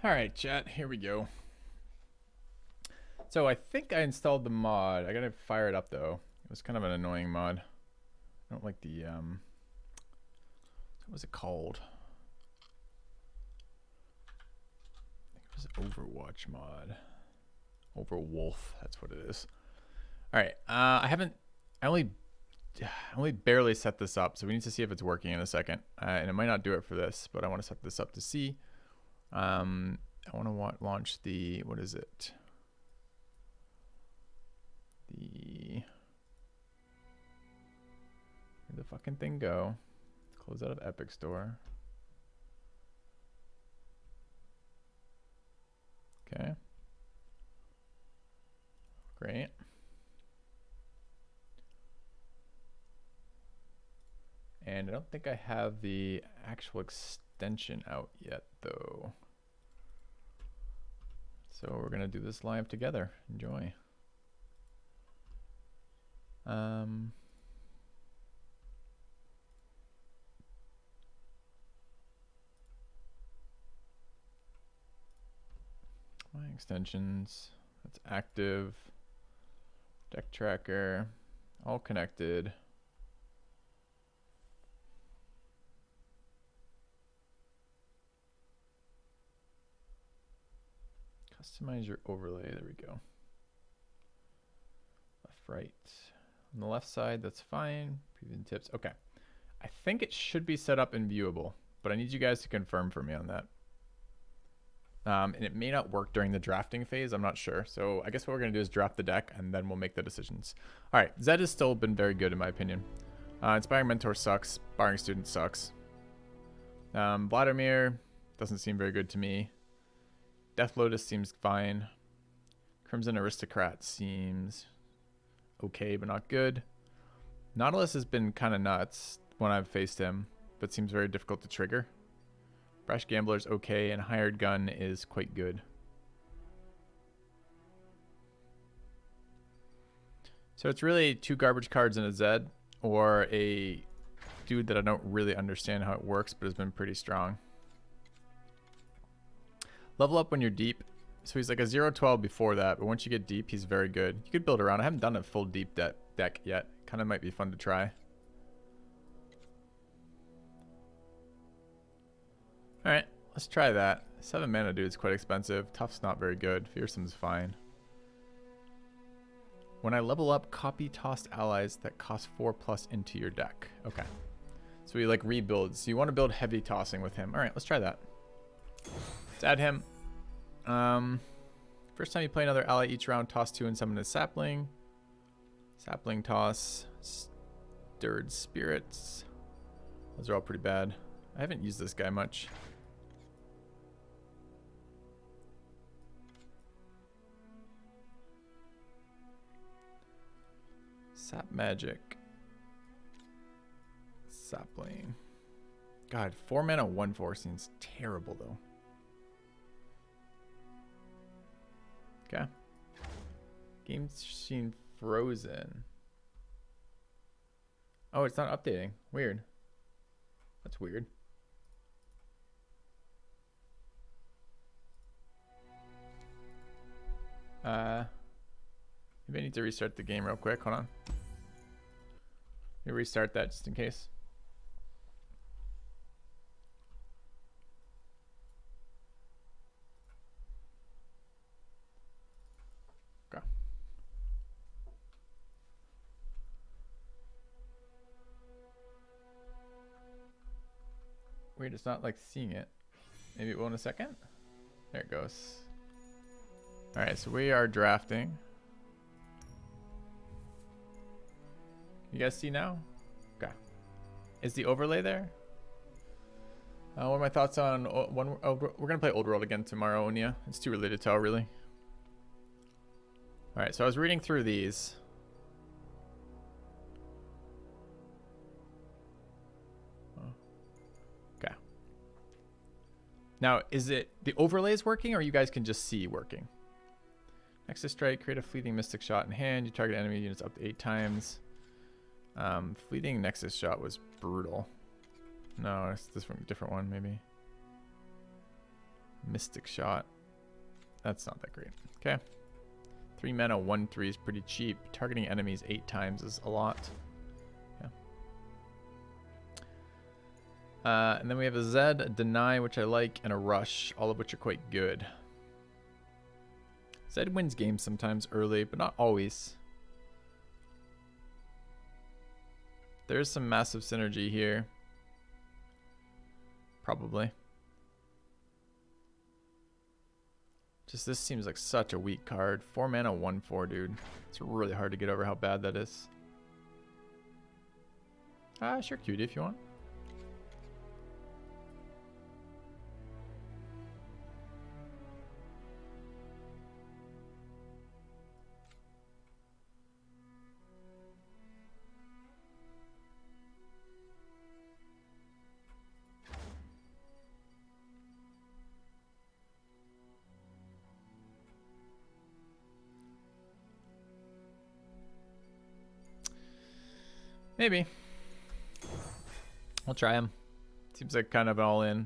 All right, chat, here we go. So I think I installed the mod. I gotta fire it up though. It was kind of an annoying mod. I don't like the, what was it called? I think it was Overwatch mod. Overwolf, that's what it is. All right, I only barely set this up, so we need to see if it's working in a second. And it might not do it for this, but I want to set this up to see. I want to launch the, what is it? Where'd the fucking thing go? Close out of Epic Store. Okay. Great. And I don't think I have the actual extension out yet though. So we're gonna do this live together. Enjoy. My extensions, that's active, deck tracker, all connected. Customize your overlay, there we go. Left, right. On the left side, that's fine. Preview tips, okay. I think it should be set up and viewable, but I need you guys to confirm for me on that. And it may not work during the drafting phase, I'm not sure. So I guess what we're gonna do is draft the deck and then we'll make the decisions. All right, Zed has still been very good in my opinion. Inspiring Mentor sucks, Sparring Student sucks. Vladimir doesn't seem very good to me. Death Lotus seems fine. Crimson Aristocrat seems okay, but not good. Nautilus has been kind of nuts when I've faced him, but seems very difficult to trigger. Brash Gambler's okay, and Hired Gun is quite good. So it's really two garbage cards and a Zed, or a dude that I don't really understand how it works, but has been pretty strong. Level up when you're deep. So he's like a 0-12 before that, but once you get deep, he's very good. You could build around. I haven't done a full deep deck yet. Kind of might be fun to try. All right, let's try that. 7 mana, dude, is quite expensive. Tough's not very good. Fearsome's fine. When I level up, copy tossed allies that cost 4+ into your deck. Okay. So he like rebuilds. So you want to build heavy tossing with him. All right, let's try that. Let's add him. First time you play another ally each round, toss 2 and summon a sapling. Sapling toss. Stirred spirits. Those are all pretty bad. I haven't used this guy much. Sap magic. Sapling. God, 4 mana 1/4 seems terrible though. Okay. Game scene frozen. Oh, it's not updating. Weird. That's weird. Maybe I need to restart the game real quick. Hold on. Let me restart that just in case. Okay. Weird, it's not like seeing it. Maybe it will in a second. There it goes. All right, so we are drafting. You guys see now? Okay. Is the overlay there? What are my thoughts on one? Oh, we're gonna play Old World again tomorrow, Onya. It's too early to tell, really. All right, so I was reading through these. Okay. Now, is it the overlays working, or you guys can just see working? Nexus Strike, create a fleeting Mystic Shot in hand. You target enemy units up to 8 times. Fleeting Nexus Shot was brutal. No, it's this one, different one maybe. Mystic Shot. That's not that great. Okay. 3 mana, 1/3 is pretty cheap. Targeting enemies 8 times is a lot. Yeah. And then we have a Zed, a Deny, which I like, and a Rush, all of which are quite good. Zed wins games sometimes early, but not always. There's some massive synergy here. Probably. Just this seems like such a weak card. 4 mana, 1/4, dude. It's really hard to get over how bad that is. Sure, cutie, if you want. Maybe. I'll try him. Seems like kind of all in.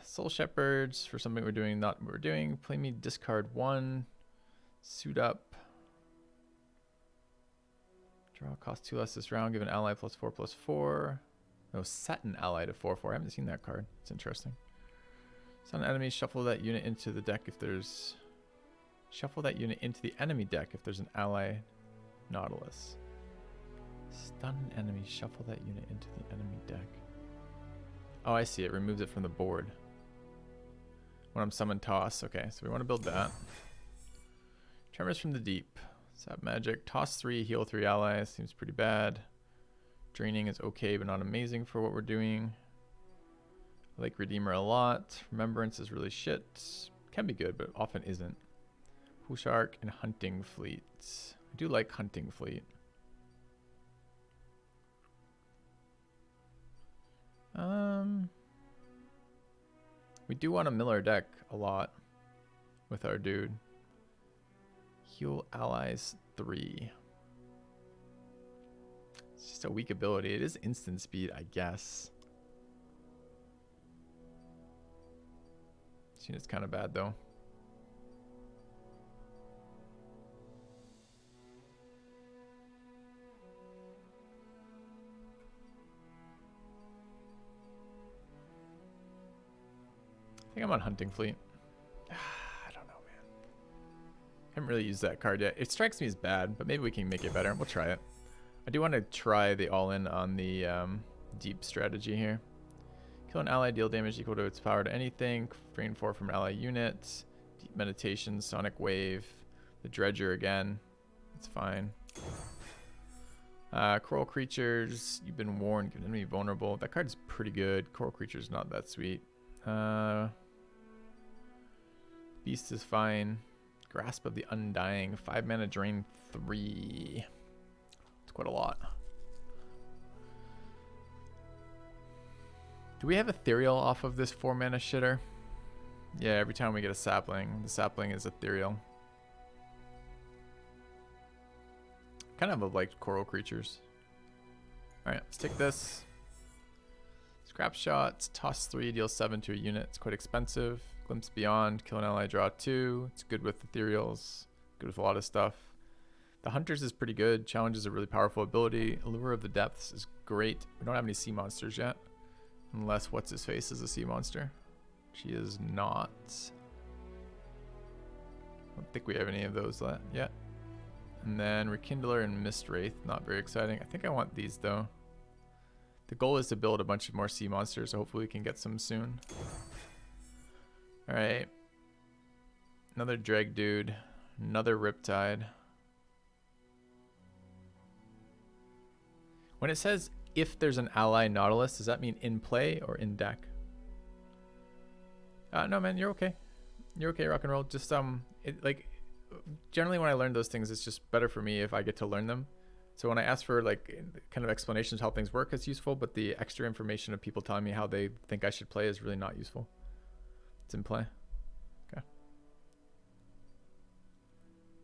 Soul Shepherds for something we're doing, not what we're doing. Play me, discard 1. Suit up. Draw cost 2 less this round. Give an ally +4/+4. No, set an ally to 4/4. I haven't seen that card. It's interesting. Summon an enemy. Shuffle that unit into the deck if there's. Shuffle that unit into the enemy deck if there's an ally Nautilus. Stun an enemy. Shuffle that unit into the enemy deck. Oh, I see. It removes it from the board. When I'm summoned, toss. Okay, so we want to build that. Tremors from the Deep. Sap Magic. Toss 3, heal 3 allies. Seems pretty bad. Draining is okay, but not amazing for what we're doing. I like Redeemer a lot. Remembrance is really shit. Can be good, but often isn't. Pushark and Hunting Fleet. I do like Hunting Fleet. We do want to mill our deck a lot with our dude. Heal allies 3. It's just a weak ability. It is instant speed, I guess. This unit's kind of bad though. I think I'm on Hunting Fleet. I don't know, man. Haven't really used that card yet. It strikes me as bad, but maybe we can make it better. We'll try it. I do want to try the all-in on the deep strategy here. Kill an ally, deal damage equal to its power to anything. Drain 4 from ally units. Deep Meditation, Sonic Wave. The Dredger again. It's fine. Coral Creatures. You've been warned. Give enemy vulnerable. That card's pretty good. Coral Creatures not that sweet. Beast is fine. Grasp of the Undying. 5 mana, drain 3. It's quite a lot. Do we have Ethereal off of this 4 mana shitter? Yeah, every time we get a sapling, the sapling is Ethereal. Kind of like Coral Creatures. Alright, let's take this. Scrap Shots, toss 3, deal 7 to a unit. It's quite expensive. Glimpse Beyond, kill an ally, draw 2. It's good with Ethereals. Good with a lot of stuff. The Hunters is pretty good. Challenge is a really powerful ability. Allure of the Depths is great. We don't have any sea monsters yet. Unless What's-His-Face is a sea monster. She is not. I don't think we have any of those yet. And then Rekindler and Mistwraith. Not very exciting. I think I want these though. The goal is to build a bunch of more sea monsters, so hopefully we can get some soon. Alright. Another Dreg dude. Another Riptide. When it says if there's an ally Nautilus, does that mean in play or in deck? No man, you're okay. You're okay, rock and roll. Just generally when I learn those things, it's just better for me if I get to learn them. So when I ask for like kind of explanations how things work, it's useful, but the extra information of people telling me how they think I should play is really not useful. It's in play. Okay.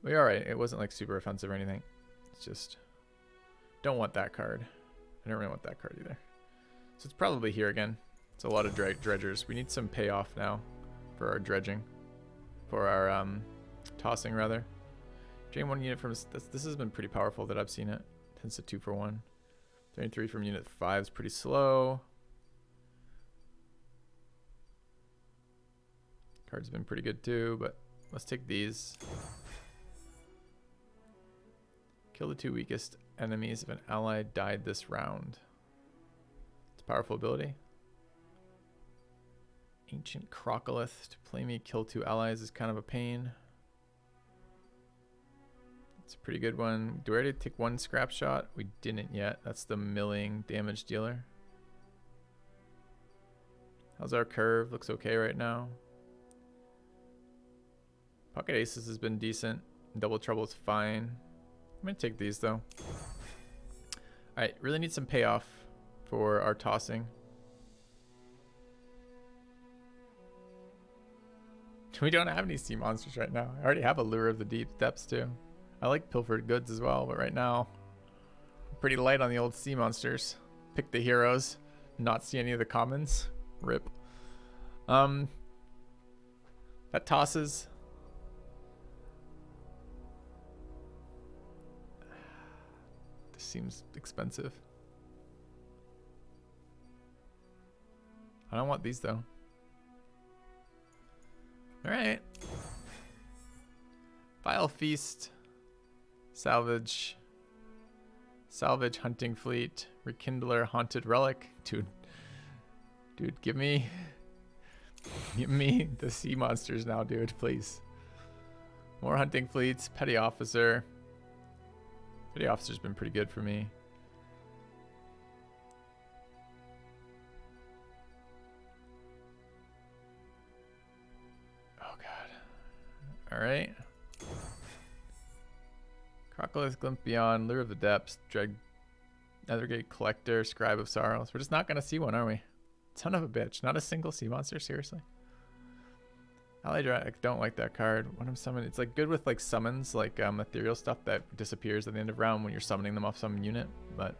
We're alright. It wasn't like super offensive or anything. It's just don't want that card. I don't really want that card either. So it's probably here again. It's a lot of dredgers. We need some payoff now for our dredging. For our tossing, rather. Drain 1 unit from... This has been pretty powerful that I've seen it. Tends to 2 for 1. Drain 3 from unit 5 is pretty slow. Card's been pretty good too, but let's take these. Kill the 2 weakest enemies if an ally died this round. It's a powerful ability. Ancient Crocolith to play me kill 2 allies is kind of a pain. It's a pretty good one. Do I already take 1 scrap shot? We didn't yet. That's the milling damage dealer. How's our curve? Looks okay right now. Pocket Aces has been decent. Double Trouble is fine. I'm going to take these though. Alright, really need some payoff for our tossing. We don't have any sea monsters right now. I already have a Lure of the Deep Depths too. I like Pilfered Goods as well, but right now I'm pretty light on the old sea monsters. Pick the heroes, not see any of the commons. Rip. That tosses. This seems expensive. I don't want these though. Alright. Vile Feast. Salvage. Salvage Hunting Fleet. Rekindler Haunted Relic. Dude, give me the sea monsters now, dude, please. More hunting fleets. Petty Officer. Petty Officer's been pretty good for me. Oh god. Alright. Crocolith, Glimpse Beyond, Lure of the Depths, Nethergate Collector, Scribe of Sorrows. We're just not going to see one, are we? Son of a bitch. Not a single sea monster, seriously. Allied I don't like that card. When I'm summoning, it's like good with like summons, like ethereal stuff that disappears at the end of round when you're summoning them off some unit, but...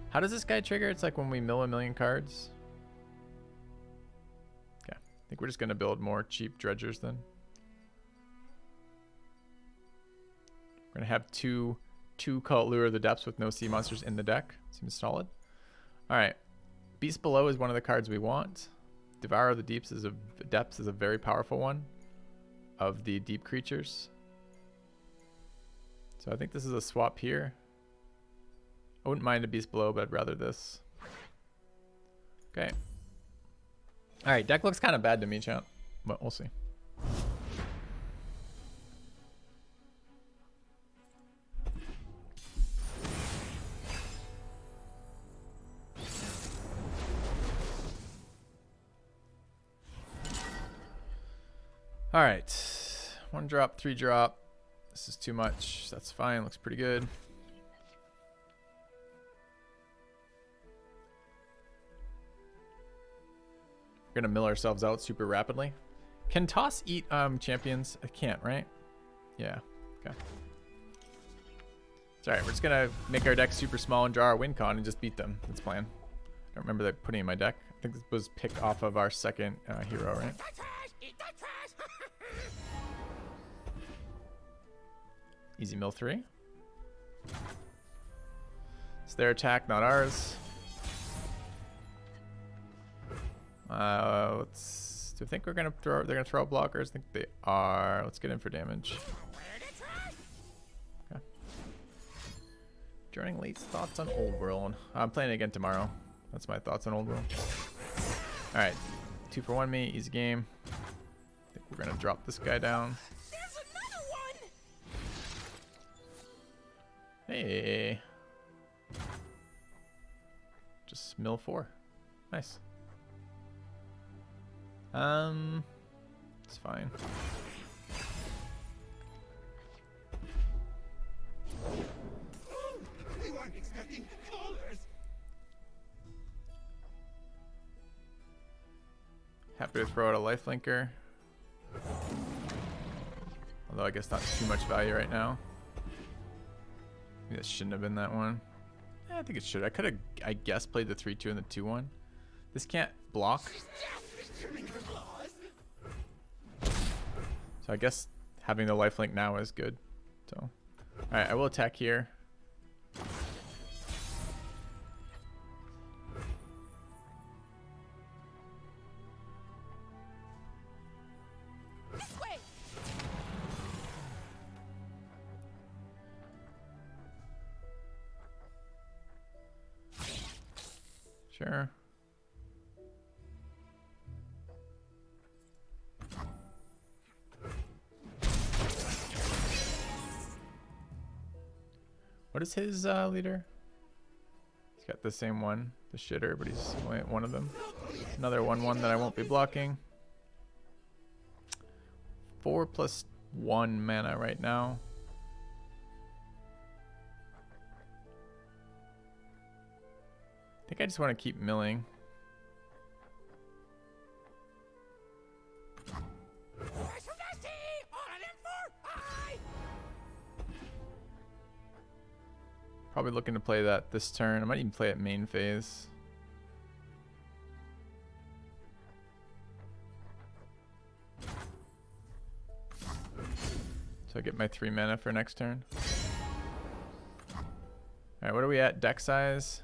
How does this guy trigger? It's like when we mill 1,000,000 cards. Okay. I think we're just going to build more cheap dredgers then. We're going to have two Cult Lure of the Depths with no sea monsters in the deck. Seems solid. Alright. Beast Below is one of the cards we want. Devour of the Depths is a very powerful one of the deep creatures. So I think this is a swap here. I wouldn't mind a Beast Below, but I'd rather this. Okay. Alright, deck looks kind of bad to me, chat. But we'll see. All right, 1 drop, 3 drop. This is too much. That's fine. Looks pretty good. We're gonna mill ourselves out super rapidly. Can Toss eat champions? I can't, right? Yeah. Okay. It's all right. We're just gonna make our deck super small and draw our win con and just beat them. That's the plan. I don't remember that putting in my deck. I think this was picked off of our second hero, right? Easy mill 3. It's their attack, not ours. Let's. Do you think we're gonna throw? They're gonna throw blockers. I think they are. Let's get in for damage. Okay. Joining Late's thoughts on Old World. I'm playing again tomorrow. That's my thoughts on Old World. All right, 2 for 1 me. Easy game. I think we're gonna drop this guy down. Hey. Just mill 4. Nice. It's fine. We weren't expecting callers. Happy to throw out a lifelinker. Although I guess not too much value right now. Maybe that shouldn't have been that one. I think it should. I could have, I guess, played the 3-2 and the 2-1. This can't block. So I guess having the lifelink now is good. So, alright, I will attack here. Sure. What is his leader? He's got the same one, the shitter, but he's only at one of them. Another 1/1 that I won't be blocking. 4+1 mana right now. I think I just want to keep milling. Probably looking to play that this turn. I might even play it main phase. So I get my 3 mana for next turn. Alright, what are we at? Deck size?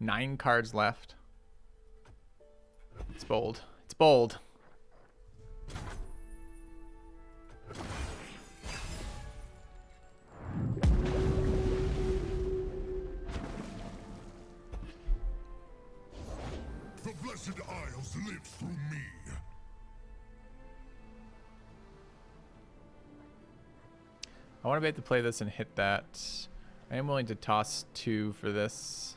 9 cards left. It's bold. It's bold. The Blessed Isles live through me. I want to be able to play this and hit that. I am willing to toss 2 for this.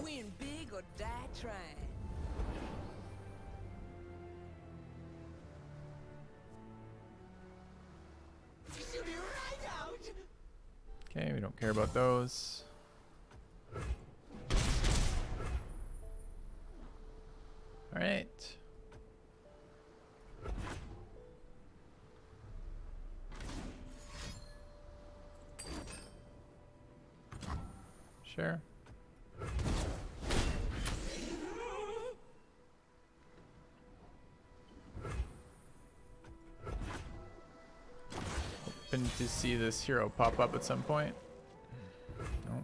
Win big or die trying. Shoot it right out. Okay, we don't care about those. All right. Sure. Hoping to see this hero pop up at some point. Nope.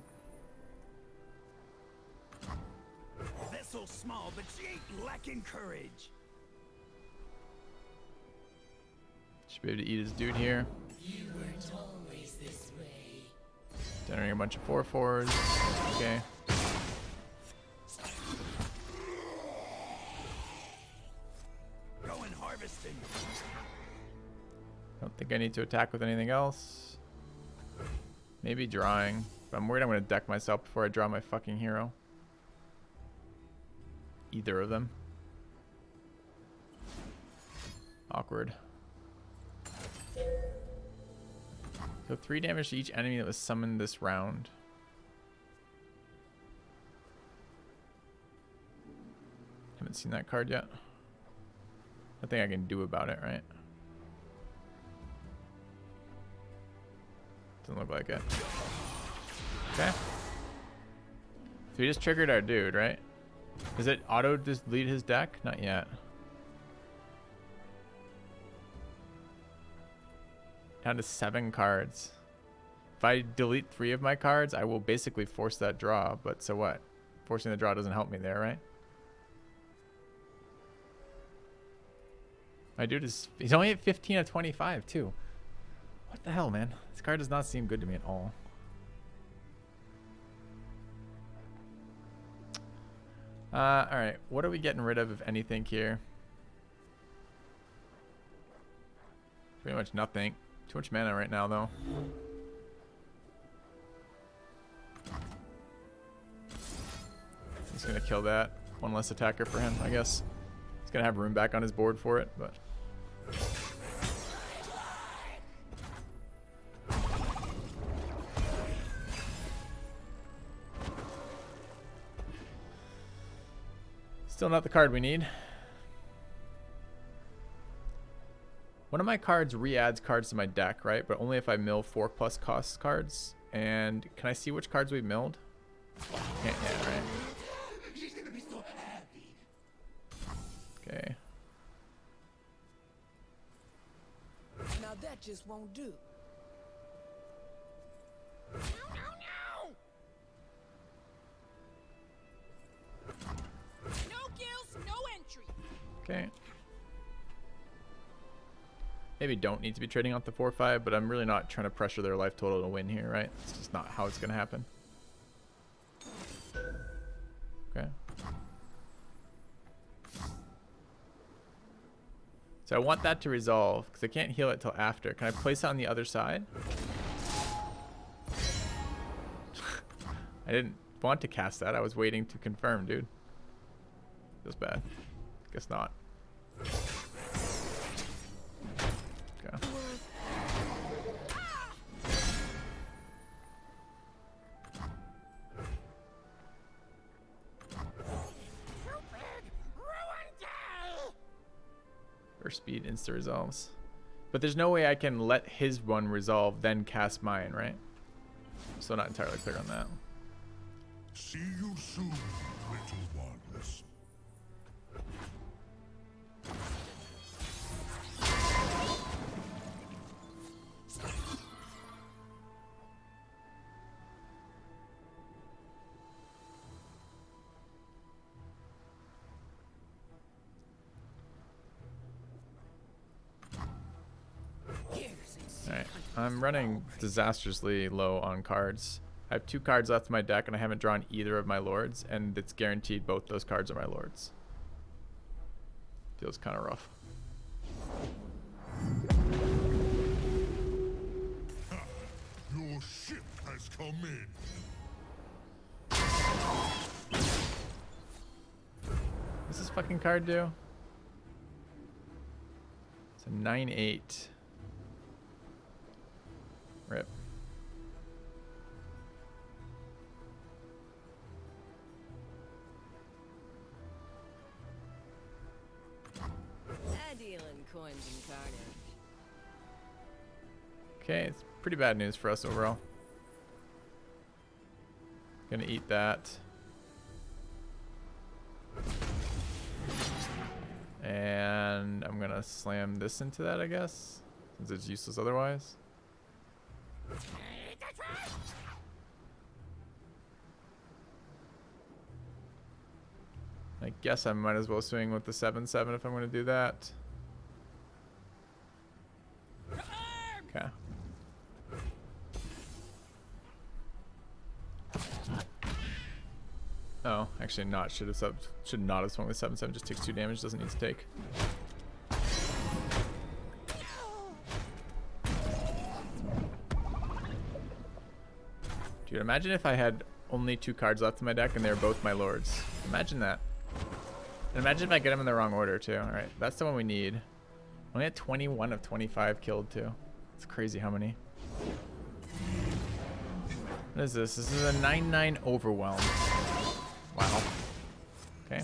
Vessel small, but she ain't lacking courage. Should be able to eat his dude here. You weren't always this way. Generating a bunch of 4/4s. Okay. Going harvesting. Don't think I need to attack with anything else. Maybe drawing. But I'm worried I'm going to deck myself before I draw my fucking hero. Either of them. Awkward. So 3 damage to each enemy that was summoned this round. Haven't seen that card yet. Nothing I can do about it, right? Doesn't look like it. Okay. So we just triggered our dude, right? Does it auto just delete his deck? Not yet. Down to 7 cards. If I delete 3 of my cards, I will basically force that draw. But so what? Forcing the draw doesn't help me there, right? My dude is... He's only at 15 of 25, too. What the hell, man? This card does not seem good to me at all. Alright. What are we getting rid of, if anything, here? Pretty much nothing. Too much mana right now, though. He's gonna kill that. One less attacker for him, I guess. He's gonna have room back on his board for it, but... Still not the card we need. One of my cards re-adds cards to my deck, right? But only if I mill 4+ cost cards. And can I see which cards we've milled? Can't yet, right? She's gonna be so happy. Okay. Now that just won't do. No, no, no! No kills, no entry. Okay. Maybe don't need to be trading off the 4/5, but I'm really not trying to pressure their life total to win here, right? It's just not how it's going to happen. Okay. So I want that to resolve because I can't heal it till after. Can I place it on the other side? I didn't want to cast that. I was waiting to confirm, dude. Feels bad. Guess not. Okay. Burst speed insta resolves. But there's no way I can let his one resolve, then cast mine, right? Still not entirely clear on that. See you soon, little ones. Alright, I'm running disastrously low on cards. I have 2 cards left in my deck and I haven't drawn either of my lords, and it's guaranteed both those cards are my lords. Feels kind of rough. Your ship has come in. What's this fucking card do? It's a 9/8. Rip. I deal in coins and carnage. Okay, it's pretty bad news for us overall. Gonna eat that. And I'm gonna slam this into that, I guess, since it's useless otherwise. I guess I might as well swing with the 7/7 if I'm gonna do that. Okay. Oh, actually not. Should not have swung with 7/7. Just takes 2 damage. Doesn't need to take. Dude, imagine if I had only 2 cards left in my deck and they're both my lords. Imagine that. And imagine if I get them in the wrong order too. All right, that's the one we need. Only had 21 of 25 killed too. It's crazy how many. What is this? This is a 9/9 overwhelm. Wow. Okay.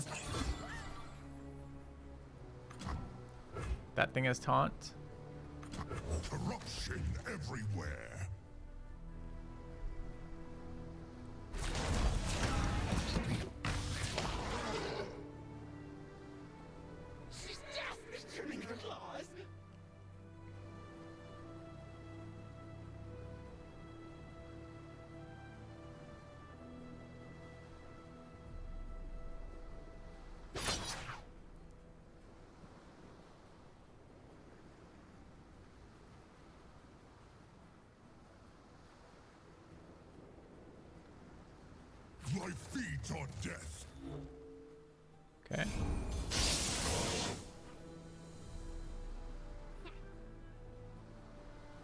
That thing has taunt. Corruption everywhere. She's just trimming her claws. My feet on death. Okay.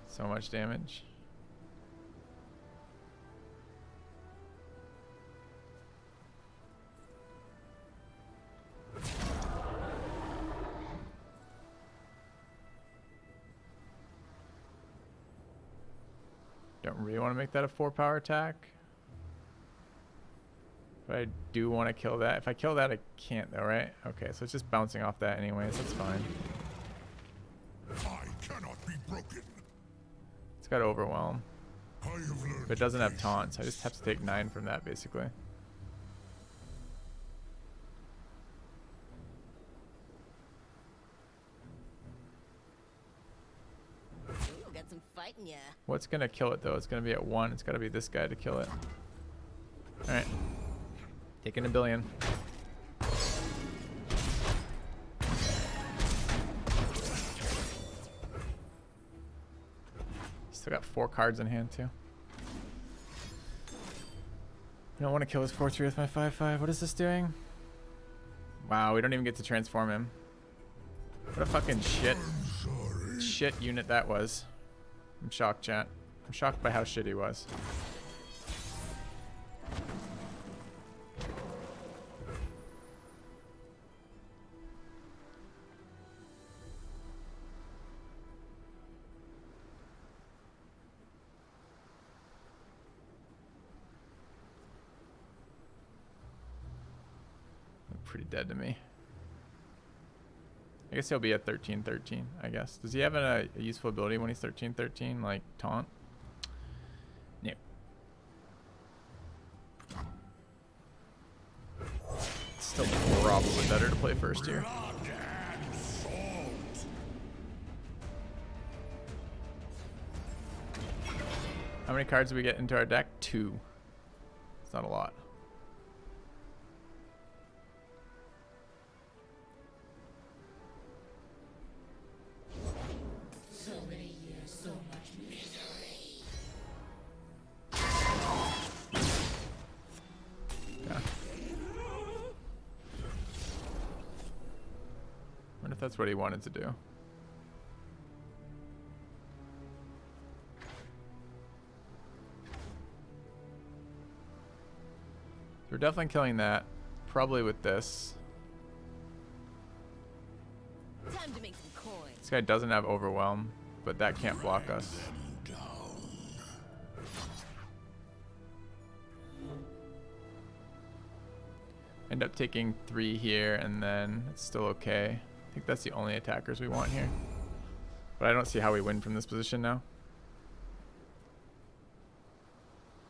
So much damage. Don't really want to make that a 4-power attack. But I do want to kill that. If I kill that, I can't though, right? Okay, so it's just bouncing off that anyways. That's fine. I broken. It's got overwhelm, I have learned but it doesn't have patience. taunts. I just have to take 9 from that basically. Ooh, got some fight in ya. What's gonna kill it though? It's gonna be at 1. It's gotta be this guy to kill it. All right, taking a billion. Still got 4 cards in hand too. I don't want to kill this 4-3 with my 5-5. What is this doing? Wow, we don't even get to transform him. What a fucking shit unit that was. I'm shocked, chat. I'm shocked by how shit he was. Pretty dead to me. I guess he'll be at 13-13, I guess. Does he have a useful ability when he's 13-13, like taunt? No. It's still probably better to play first here. Blood and salt. How many cards do we get into our deck? 2. It's not a lot. So many years, so much misery. Yeah. Wonder if that's what he wanted to do. So we're definitely killing that. Probably with this. Time to make some coins. This guy doesn't have overwhelm, but that can't block us. End up taking 3 here, and then it's still okay. I think that's the only attackers we want here. But I don't see how we win from this position now.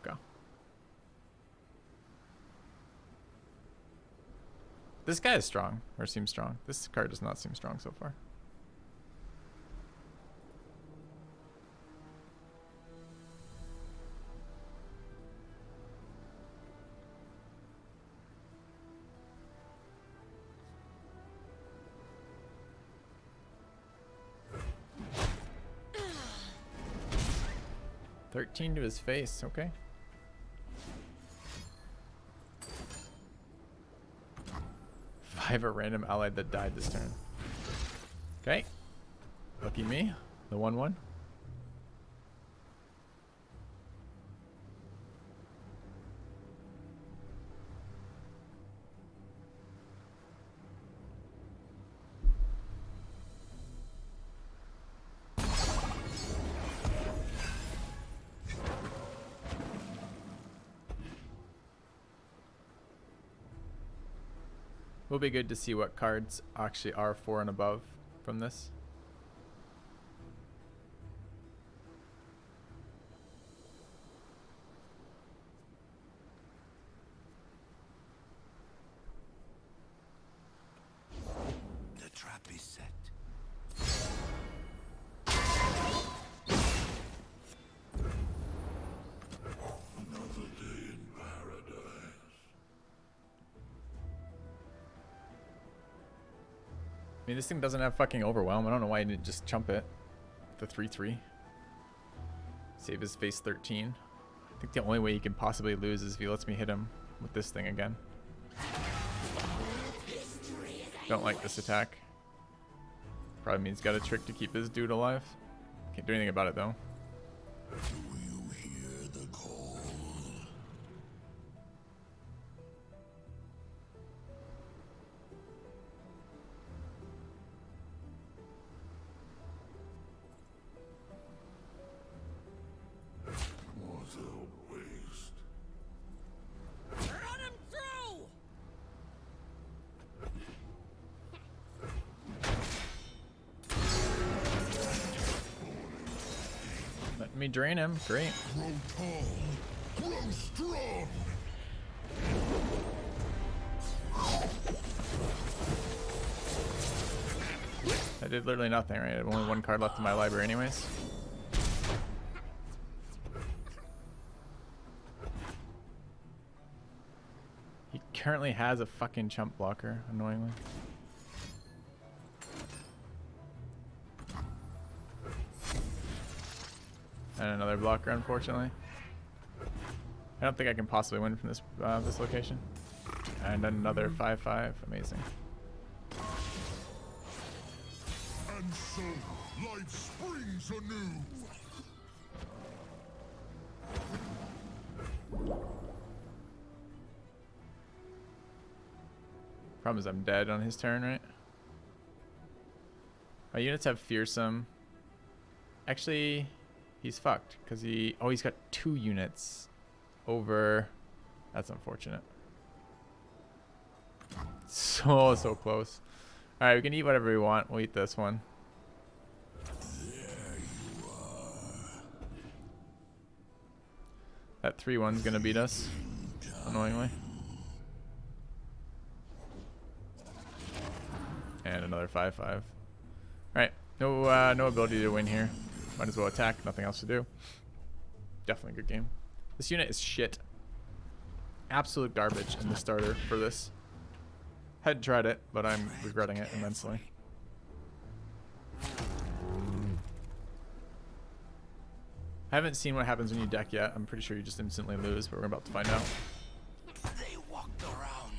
Go. This guy is strong, or seems strong. This card does not seem strong so far. $13 to his face, okay. Five a random allied that died this turn. Okay. Lucky me. The 1-1. Will be good to see what cards actually are 4 and above from this. The trap is set. Another day in paradise. I mean, this thing doesn't have fucking overwhelm. I don't know why he didn't just chump it. The 3-3. Save his face 13. I think the only way he can possibly lose is if he lets me hit him with this thing again. Don't like this attack. Probably means he's got a trick to keep his dude alive. Can't do anything about it though. Do you hear the call? What a waste. Run him through! Let me drain him. Great. Grow tall. Grow strong. I did literally nothing, right? I have only one card left in my library anyways. He currently has a fucking chump blocker, annoyingly. And another blocker, unfortunately. I don't think I can possibly win from this this location. And another 5/5, amazing. And so, life springs anew. Problem is I'm dead on his turn, right? My units have fearsome. Actually, he's fucked because he's got 2 units over. That's unfortunate. So close. All right, we can eat whatever we want. We'll eat this one. There you are. That 3/1's gonna beat us, annoyingly. And another 5/5. All right, no ability to win here. Might as well attack. Nothing else to do. Definitely a good game. This unit is shit. Absolute garbage in the starter for this. Hadn't tried it, but I'm regretting it immensely. I haven't seen what happens when you deck yet. I'm pretty sure you just instantly lose, but we're about to find out. They walked around.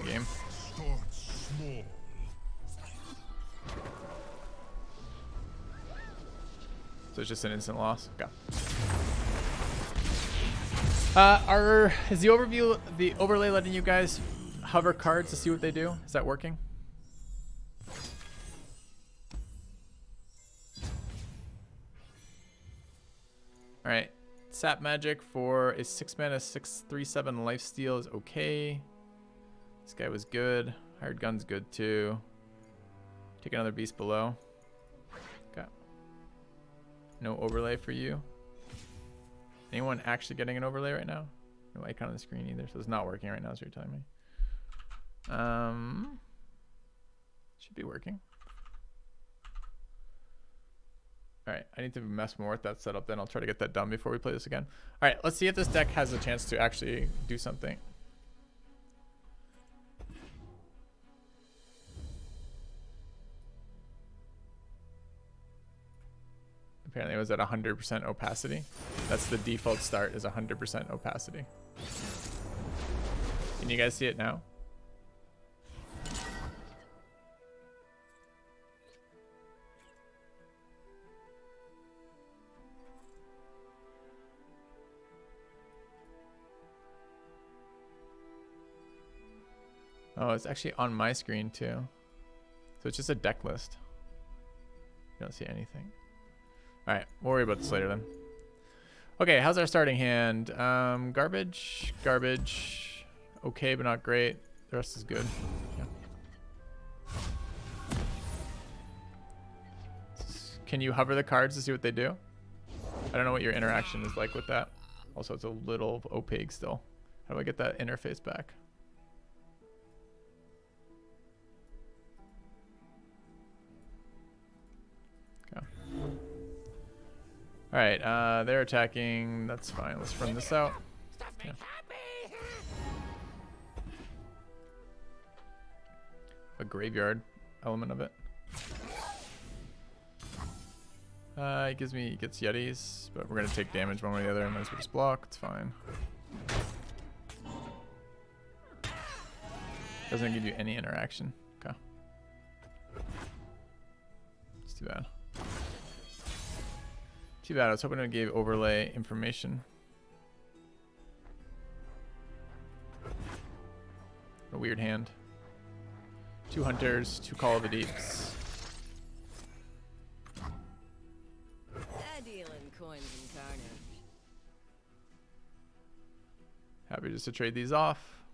Game. Start small. So it's just an instant loss. Okay. Is the overlay letting you guys hover cards to see what they do? Is that working? All right. Sap magic for a 6-mana 6/3/7 lifesteal is okay. This guy was good. Hired gun's good too. Take another beast below. Okay. No overlay for you. Anyone actually getting an overlay right now? No icon on the screen either, so it's not working right now, so you're telling me. Should be working. Alright, I need to mess more with that setup, then I'll try to get that done before we play this again. Alright, let's see if this deck has a chance to actually do something. Apparently it was at 100% opacity. That's the default start, is 100% opacity. Can you guys see it now? Oh, it's actually on my screen too. So it's just a deck list. You don't see anything. Alright, we'll worry about this later then. Okay, how's our starting hand? Garbage, garbage. Okay, but not great. The rest is good. Yeah. Can you hover the cards to see what they do? I don't know what your interaction is like with that. Also, it's a little opaque still. How do I get that interface back? Okay. All right, they're attacking. That's fine. Let's run this out. Yeah. A graveyard element of it. It gets Yetis, but we're gonna take damage one way or the other. Might as well just block. It's fine. Doesn't give you any interaction. Okay. It's too bad. Too bad. I was hoping it gave overlay information. A weird hand. 2 hunters, 2 Call of the Deeps. I deal in coins and carnage. Happy just to trade these off.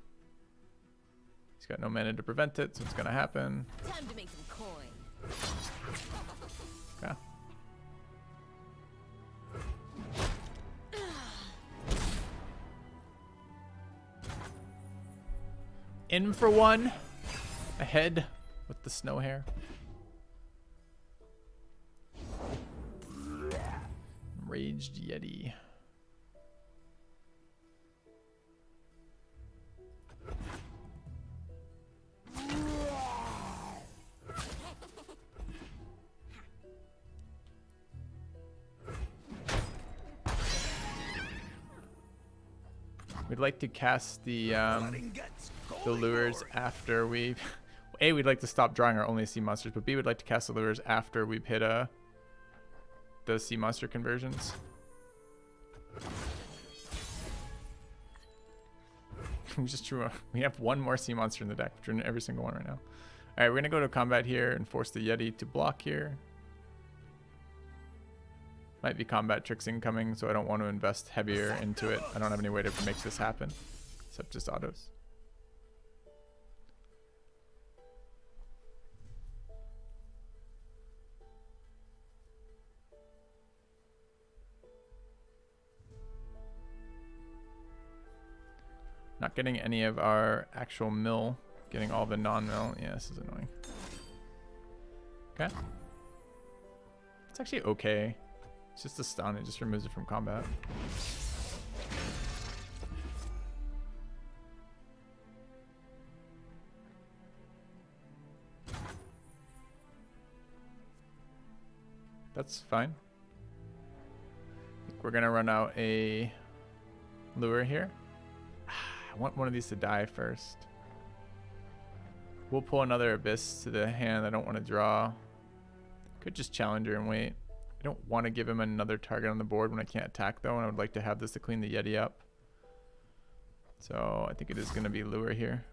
He's got no mana to prevent it, so it's gonna happen. Time to make some coin. Okay. In for one. Ahead with the snow hair. Raged Yeti. We'd like to cast the lures after we've... A, we'd like to stop drawing our only sea monsters, but B, we'd like to cast the lures after we've hit the sea monster conversions. We have one more sea monster in the deck. We're in every single one right now. Alright, we're going to go to combat here and force the Yeti to block here. Might be combat tricks incoming, so I don't want to invest heavier into it. I don't have any way to make this happen, except just autos. Not getting any of our actual mill, getting all the non-mill. Yeah, this is annoying. Okay. It's actually okay. It's just a stun, it just removes it from combat. That's fine. I think we're gonna run out a lure here. I want one of these to die first. We'll pull another Abyss to the hand I don't want to draw. Could just Challenger and wait. I don't want to give him another target on the board when I can't attack though, and I would like to have this to clean the Yeti up. So I think it is going to be lure here.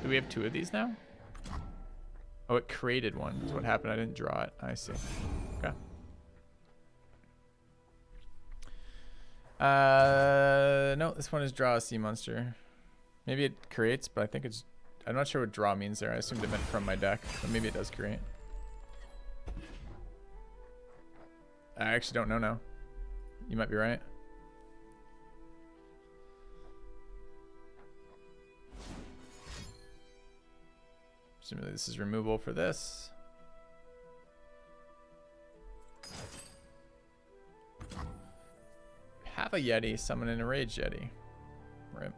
Do we have two of these now? Oh, it created one. That's what happened. I didn't draw it. I see. Okay. No, this one is draw a sea monster. Maybe it creates, but I think it's... I'm not sure what draw means there. I assumed it meant from my deck, but maybe it does create. I actually don't know now. You might be right. Presumably this is removal for this. Have a Yeti, summon an Enraged Yeti. Rip.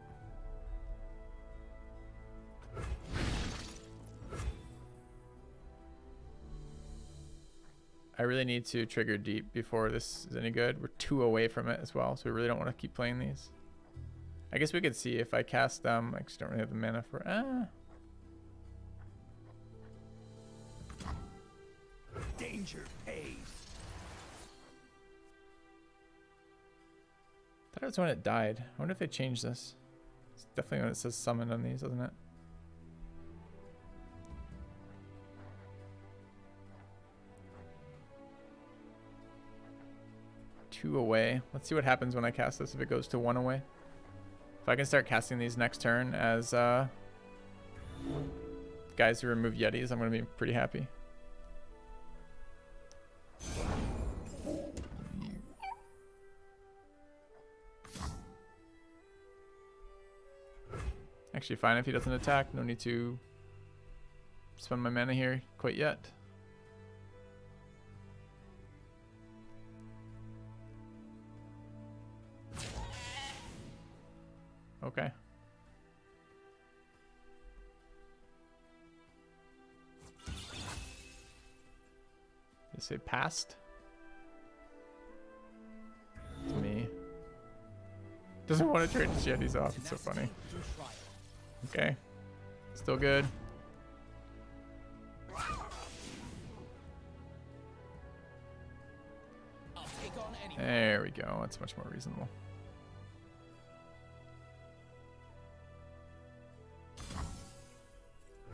I really need to trigger deep before this is any good. We're 2 away from it as well, so we really don't want to keep playing these. I guess we could see if I cast them. I just don't really have the mana for... Danger pays. I thought it was when it died. I wonder if they changed this. It's definitely when it says summoned on these, doesn't it? Two away. Let's see what happens when I cast this if it goes to 1 away. If I can start casting these next turn as guys who remove Yetis, I'm going to be pretty happy. Actually fine if he doesn't attack. No need to spend my mana here quite yet. Okay. Is it passed? To me. Doesn't want to trade his Yetis off. It's so funny. Okay. Still good. There we go. That's much more reasonable.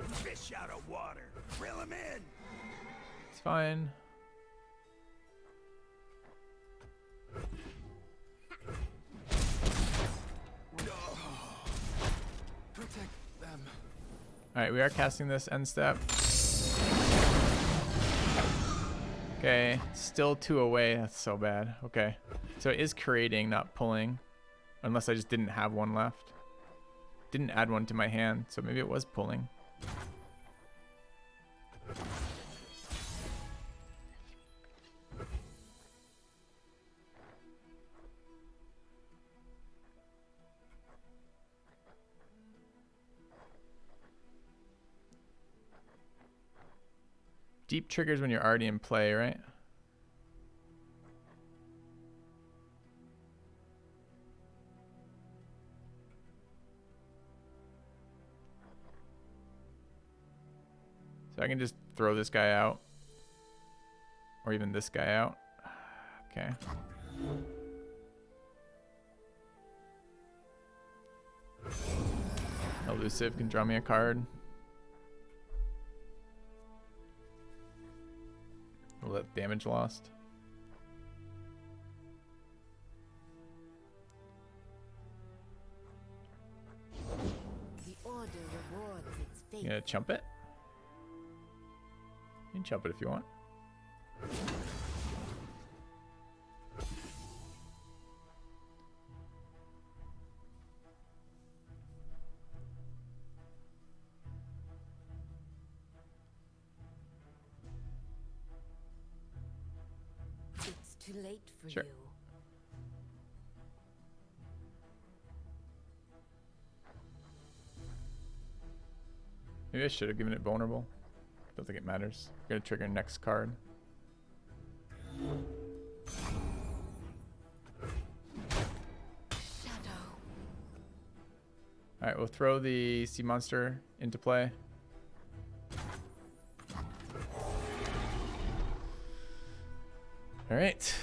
Fish out of water. Reel him in. It's fine. Alright, we are casting this end step. Okay, still 2 away. That's so bad. Okay. So it is creating, not pulling. Unless I just didn't have one left. Didn't add one to my hand, so maybe it was pulling. Deep triggers when you're already in play, right? So I can just throw this guy out. Or even this guy out. Okay. Elusive can draw me a card. Will that damage lost? The order rewards its fate. You gonna chump it? You can chump it if you want. It's too late for Sure. you. Maybe I should have given it vulnerable. Don't think it matters. Gonna trigger next card. Shadow. Alright, we'll throw the sea monster into play. Alright.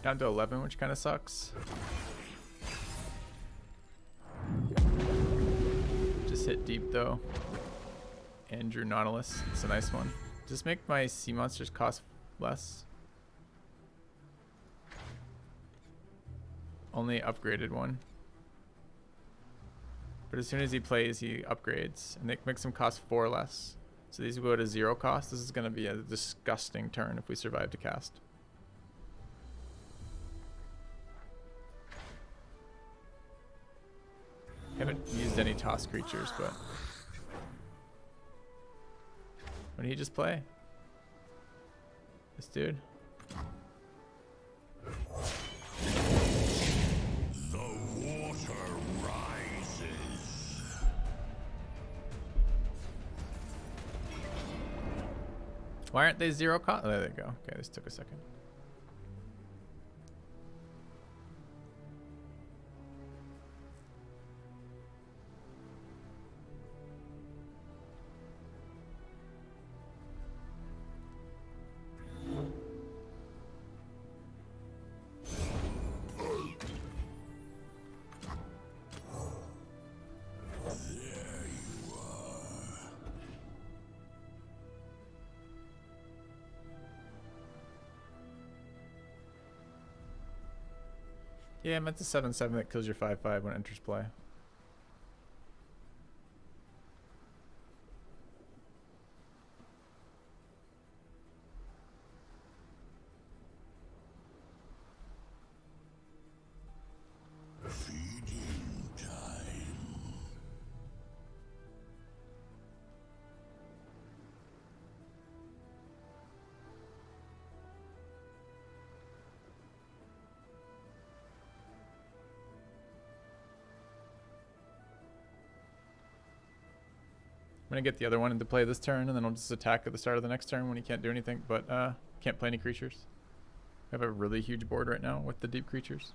Down to 11, which kind of sucks. Just hit deep though. Andrew Nautilus. It's a nice one. Just make my sea monsters cost less. Only upgraded one. But as soon as he plays, he upgrades. And it makes him cost 4 less. So these will go to 0 cost. This is going to be a disgusting turn if we survive to cast. Haven't used any toss creatures, but what did he just play? This dude? The water rises. Why aren't they 0 cost? Oh, there they go. Okay, this took a second. Yeah, I meant the 7/7 that kills your 5/5 when it enters play. Feeding time. I'm gonna get the other one into play this turn, and then I'll just attack at the start of the next turn when he can't do anything, but can't play any creatures. I have a really huge board right now with the deep creatures.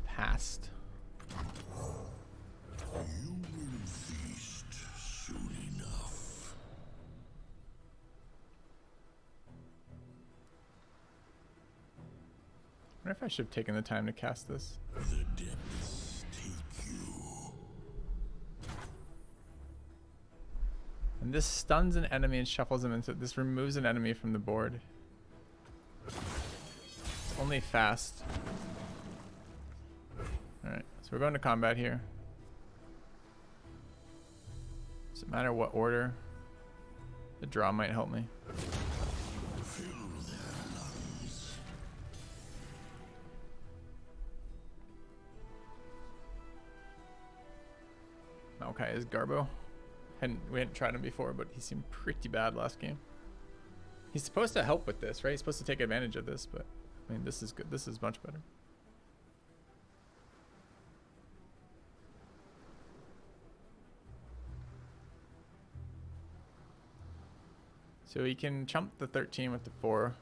Passed. You will feast soon enough. I wonder if I should have taken the time to cast this. The depths take you. And this stuns an enemy and shuffles him into. This removes an enemy from the board. It's only fast. Alright, so we're going to combat here. Does it matter what order? The draw might help me. Fill their lungs. Okay, is Garbo. We hadn't tried him before, but he seemed pretty bad last game. He's supposed to help with this, right? He's supposed to take advantage of this, but I mean, this is good. This is much better. So he can chump the 13 with the 4.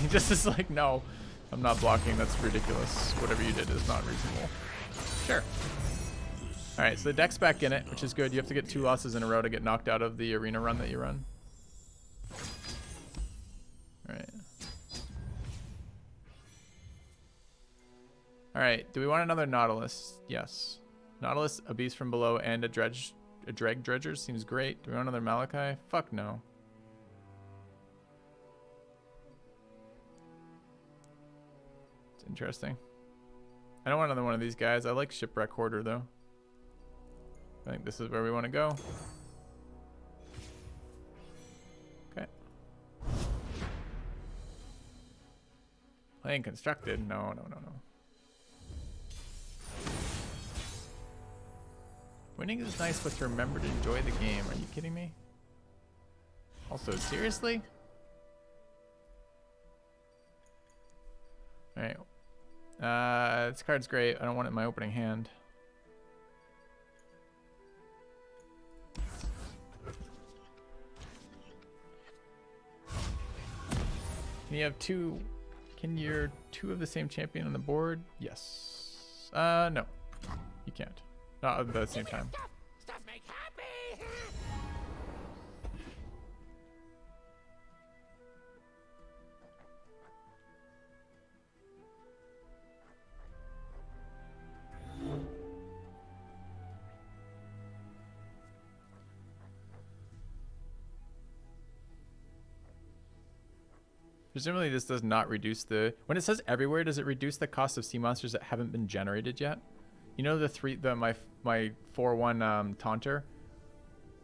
He just is like, no, I'm not blocking. That's ridiculous. Whatever you did is not reasonable. Sure. All right, so the deck's back in it, which is good. You have to get 2 losses in a row to get knocked out of the arena run that you run. All right. All right, do we want another Nautilus? Yes. Nautilus, a beast from below, and a Dreg Dredger seems great. Do we want another Malachi? Fuck no. It's interesting. I don't want another one of these guys. I like Shipwreck Hoarder though. I think this is where we want to go. Okay. Playing constructed? No. Winning is nice, but to remember to enjoy the game. Are you kidding me? Also, seriously? Alright. This card's great. I don't want it in my opening hand. Can you have 2? Can you're 2 of the same champion on the board? Yes. No. You can't. Not at the same time. Stuff make happy. Presumably this does not reduce the... When it says everywhere, does it reduce the cost of sea monsters that haven't been generated yet? You know my 4/1 Taunter?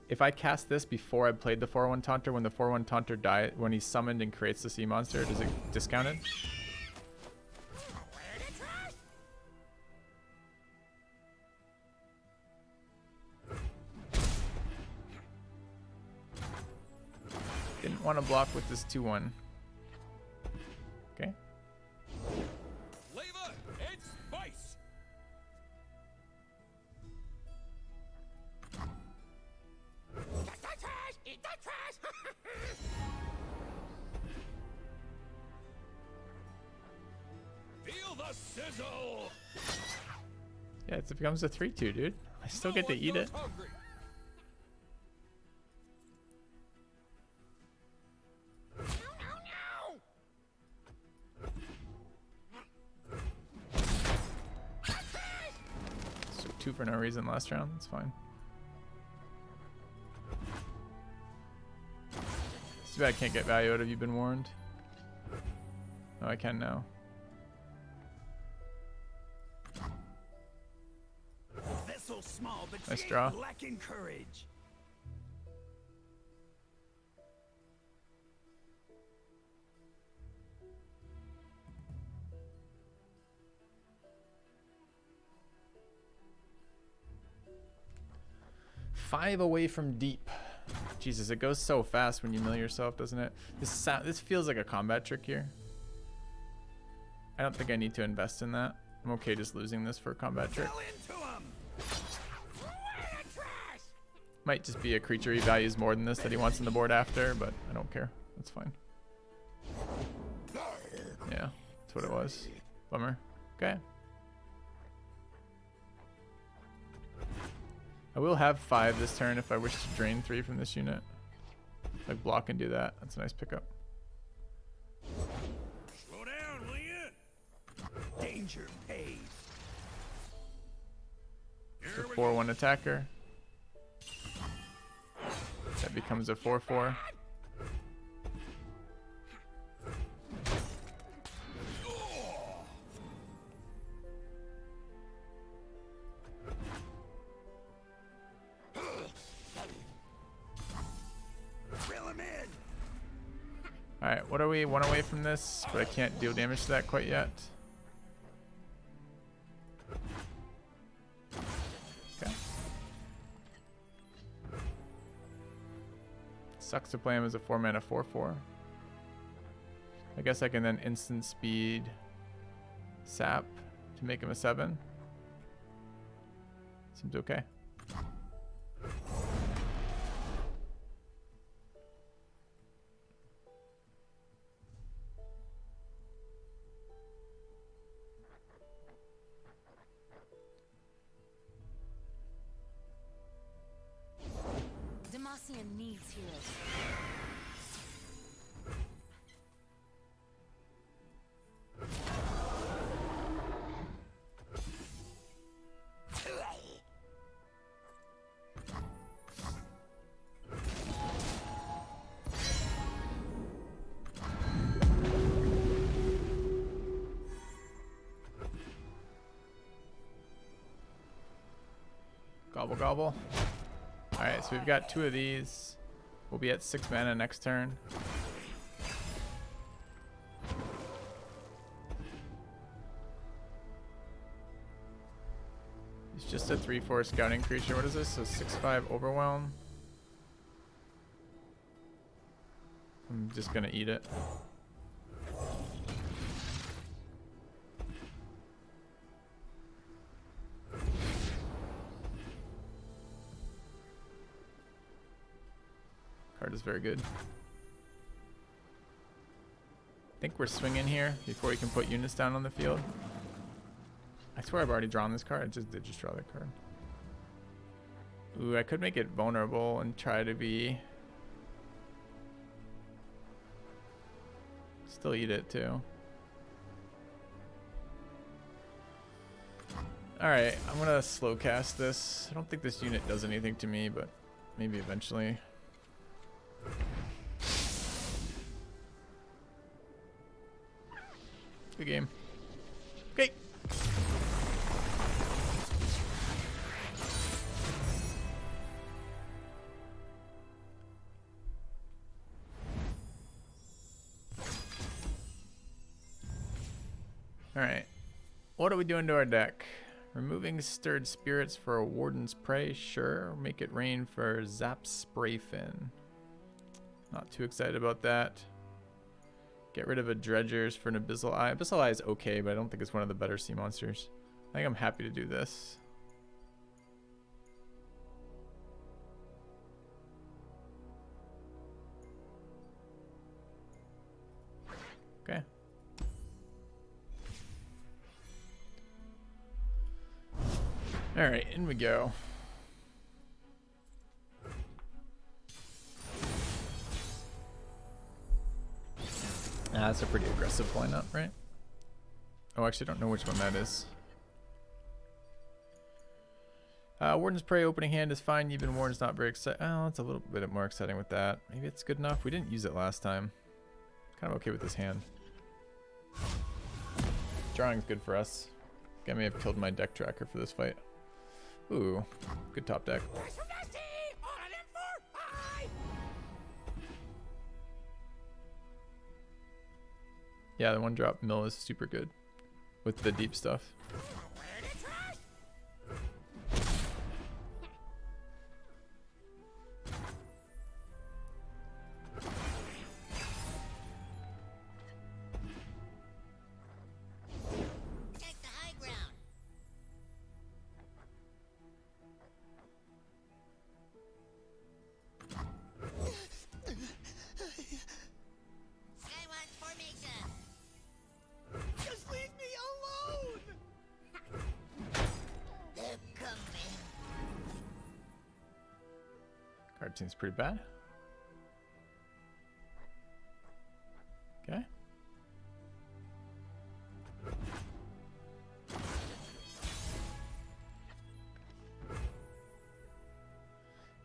If I cast this before I played the 4/1 Taunter, when the 4/1 Taunter dies, when he's summoned and creates the sea monster, does it discount it? Didn't want to block with this 2/1. Okay. Flavor and spice. Eat the trash. Feel the sizzle. Yeah, it becomes a 3/2, dude. I still get to eat it. Hungry. So 2 for no reason last round. That's fine. It's too bad I can't get value out of You've Been Warned. Oh, I can now. Vessel small, but Nice she draw. ain't lacking courage. Five away from deep. Jesus, it goes so fast when you mill yourself, doesn't it? This feels like a combat trick here. I don't think I need to invest in that. I'm okay just losing this for a combat trick. Fell into 'em. Might just be a creature he values more than this that he wants on the board after, but I don't care. That's fine. Yeah, that's what it was. Bummer. Okay. I will have 5 this turn if I wish to drain 3 from this unit. Like block and do that. That's a nice pickup. Danger pays. It's a 4/1 attacker. That becomes a 4/4. Alright, what are we? 1 away from this, but I can't deal damage to that quite yet. Okay. Sucks to play him as a 4-mana 4/4. I guess I can then instant speed sap to make him a 7. Seems okay. Demacian needs heroes. Gobble gobble. Alright, so we've got 2 of these. We'll be at 6 mana next turn. It's just a 3/4 scouting creature. What is this? So 6/5 overwhelm. I'm just gonna eat it. Card is very good. I think we're swinging here before we can put units down on the field. I swear I've already drawn this card. I just did draw that card. Ooh, I could make it vulnerable and try to be... Still eat it too. Alright, I'm gonna slow cast this. I don't think this unit does anything to me, but maybe eventually. Good game. Okay. Alright. What are we doing to our deck? Removing Stirred Spirits for a Warden's Prey? Sure. Make it rain for Zap Sprayfin. Not too excited about that. Get rid of a Dredgers for an Abyssal Eye. Abyssal Eye is okay, but I don't think it's one of the better sea monsters. I think I'm happy to do this. Okay. Alright, in we go. That's a pretty aggressive lineup, right? Oh, actually, I don't know which one that is. Warden's Prey opening hand is fine. Even Warden's not very exciting. Oh, it's a little bit more exciting with that. Maybe it's good enough. We didn't use it last time. Kind of okay with this hand. Drawing's good for us. I may have killed my deck tracker for this fight. Ooh, good top deck. Yeah, the 1-drop mill is super good with the deep stuff. Take the high ground. Skywatch formation. Just leave me alone. They're coming. Card seems pretty bad. Okay.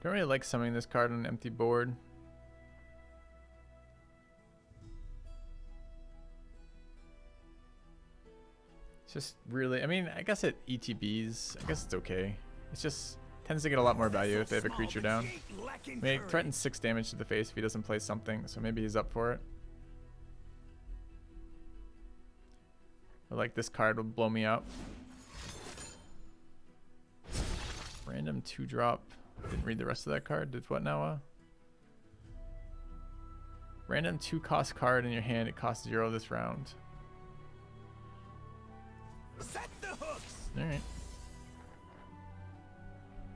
Don't really like summoning this card on an empty board. It's just really, I mean, I guess it ETBs, I guess it's okay. It's just tends to get a lot more value if they have a creature down. I mean, it threatens 6 damage to the face if he doesn't play something, so maybe he's up for it. Or like this card will blow me out. Random 2-drop. Didn't read the rest of that card. Did what now? Random 2-cost card in your hand. It costs 0 this round. Set the hooks. All right.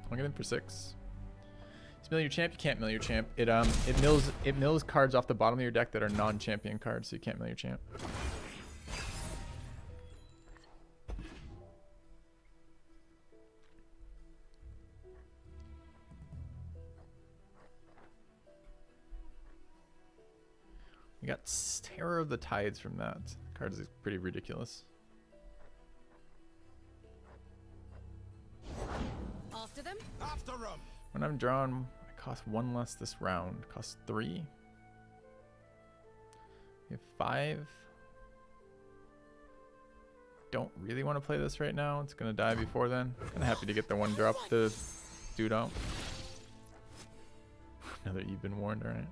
I'll get him for 6. It's mill your champ. You can't mill your champ. It mills cards off the bottom of your deck that are non-champion cards, so you can't mill your champ. We got Terror of the Tides from that. The card is pretty ridiculous. After them? After 'em. When I'm drawn, I cost 1 less this round. Cost 3. We have 5. Don't really want to play this right now. It's gonna die before then. Kinda happy to get the 1-drop the dude out. Another You've Been Warned, alright.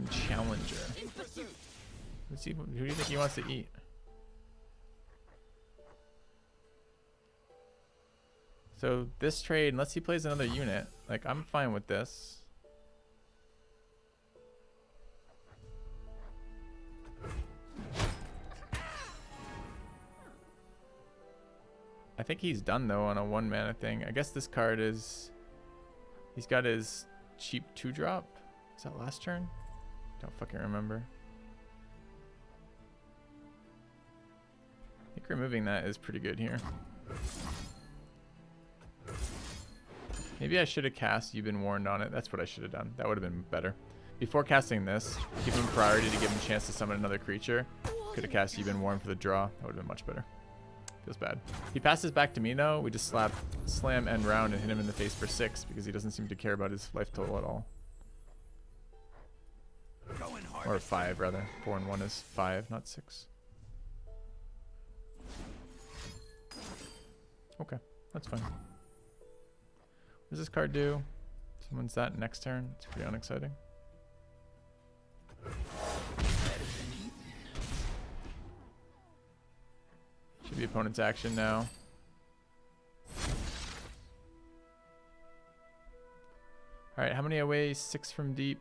Challenger. Let's see, who do you think he wants to eat? So this trade, unless he plays another unit, like I'm fine with this. I think he's done though on a 1-mana thing. I guess this card is, he's got his cheap 2-drop. Is that last turn? Don't fucking remember. I think removing that is pretty good here. Maybe I should have cast You've Been Warned on it. That's what I should have done. That would have been better. Before casting this, give him priority to give him a chance to summon another creature. Could have cast You've Been Warned for the draw. That would have been much better. Feels bad. He passes back to me though. We just slam end round and hit him in the face for 6 because he doesn't seem to care about his life total at all. Or 5 rather. 4 and 1 is 5, not 6. Okay, that's fine. What does this card do? Someone's that next turn. It's pretty unexciting. Should be opponent's action now. Alright, how many away? 6 from deep.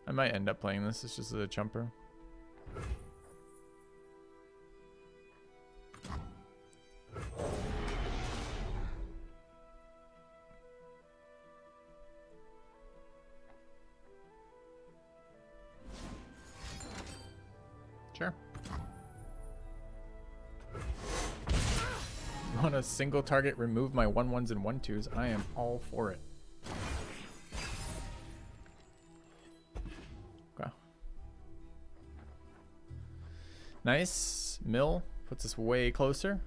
I might end up playing this. It's just a chumper. Sure. On a single target, remove my 1/1s and 1/2s. I am all for it. Okay. Nice. Mill puts us way closer.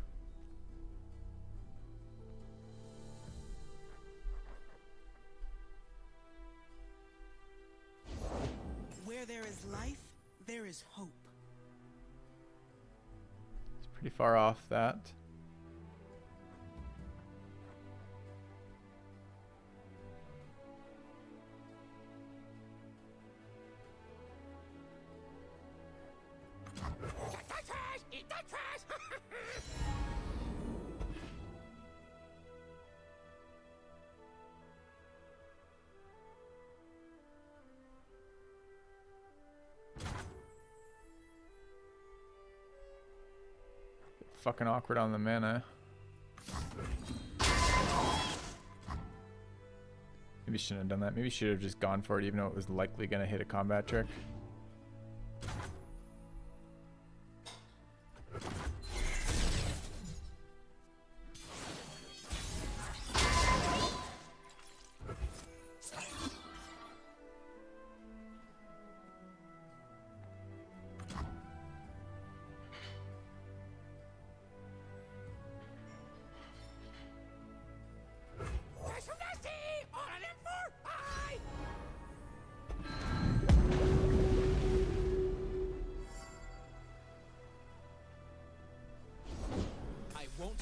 Where there is life, there is hope. It's pretty far off that. Eat the trash! Fucking awkward on the mana. Maybe shouldn't have done that. Maybe should have just gone for it even though it was likely gonna hit a combat trick.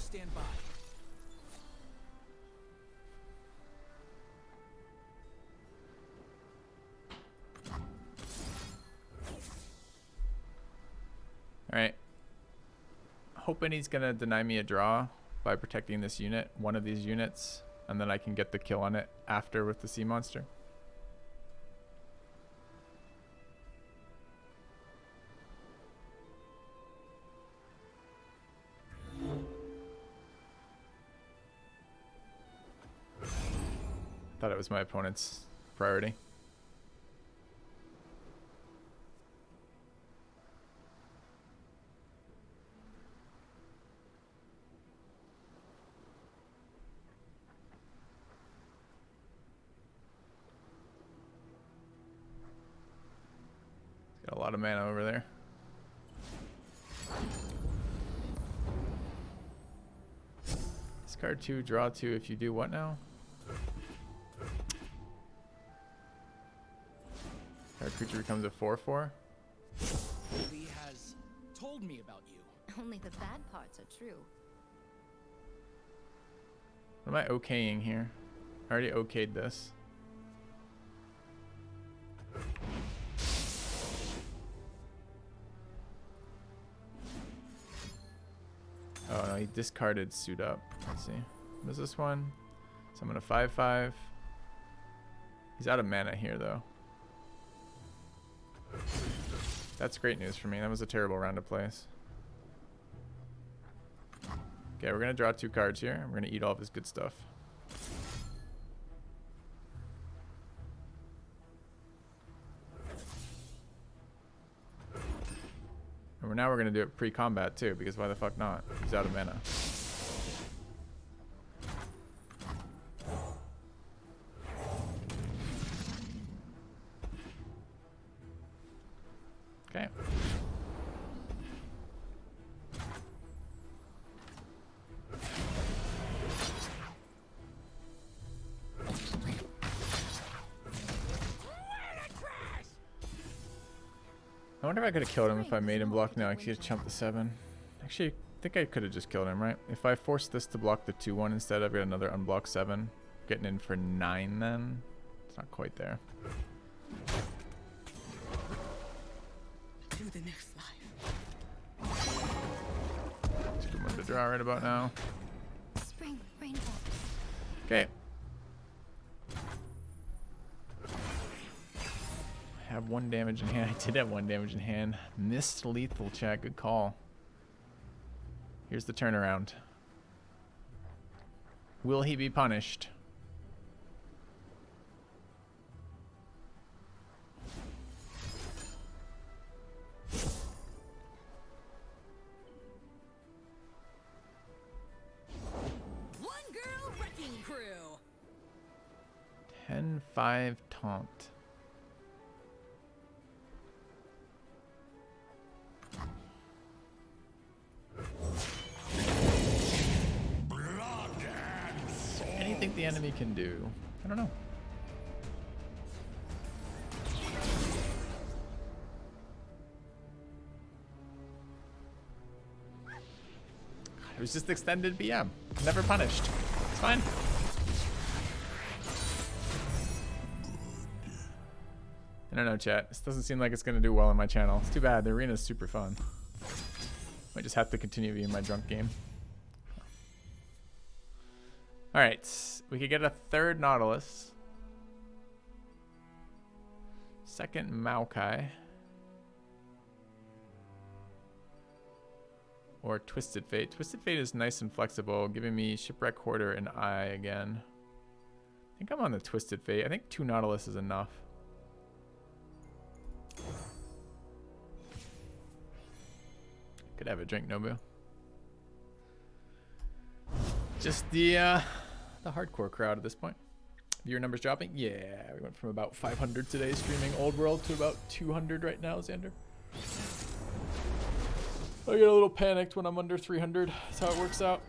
stand by. Alright. Hoping he's gonna deny me a draw by protecting this unit, one of these units, and then I can get the kill on it after with the sea monster. Thought it was my opponent's priority. Got a lot of mana over there. Discard 2, draw 2 if you do what now? Our creature becomes a 4/4. Lee has told me about you. Only the bad parts are true. What am I okaying here? I already okayed this. Oh no, he discarded suit up. Let's see. What is this one? Summon a 5/5. He's out of mana here though. That's great news for me. That was a terrible round of plays. Okay, we're gonna draw 2 cards here. We're gonna eat all of his good stuff. And now we're gonna do it pre-combat too, because why the fuck not? He's out of mana. Okay. I wonder if I could have killed him if I made him block now. I could chump the 7. Actually, I think I could have just killed him, right? If I force this to block the 2/1 instead, I've got another unblocked 7. Getting in for 9 then. It's not quite there. To the next life. It's a good one to draw right about now. Spring, rainbow. Okay. I have 1 damage in hand. I did have 1 damage in hand. Missed lethal, chat. Good call. Here's the turnaround. Will he be punished? One girl wrecking crew. 10-5 taunt. Anything the enemy can do. I don't know. It was just extended BM. Never punished. It's fine. I don't know, chat. This doesn't seem like it's going to do well on my channel. It's too bad. The arena's super fun. Might just have to continue being my drunk game. Alright. We could get a 3rd Nautilus. 2nd Maokai. Or Twisted Fate. Twisted Fate is nice and flexible, giving me Shipwreck Hoarder and Eye again. I think I'm on the Twisted Fate. I think 2 Nautilus is enough. Could have a drink, Nobu. Just the hardcore crowd at this point. Viewer numbers dropping? Yeah, we went from about 500 today streaming Old World to about 200 right now, Xander. I get a little panicked when I'm under 300. That's how it works out.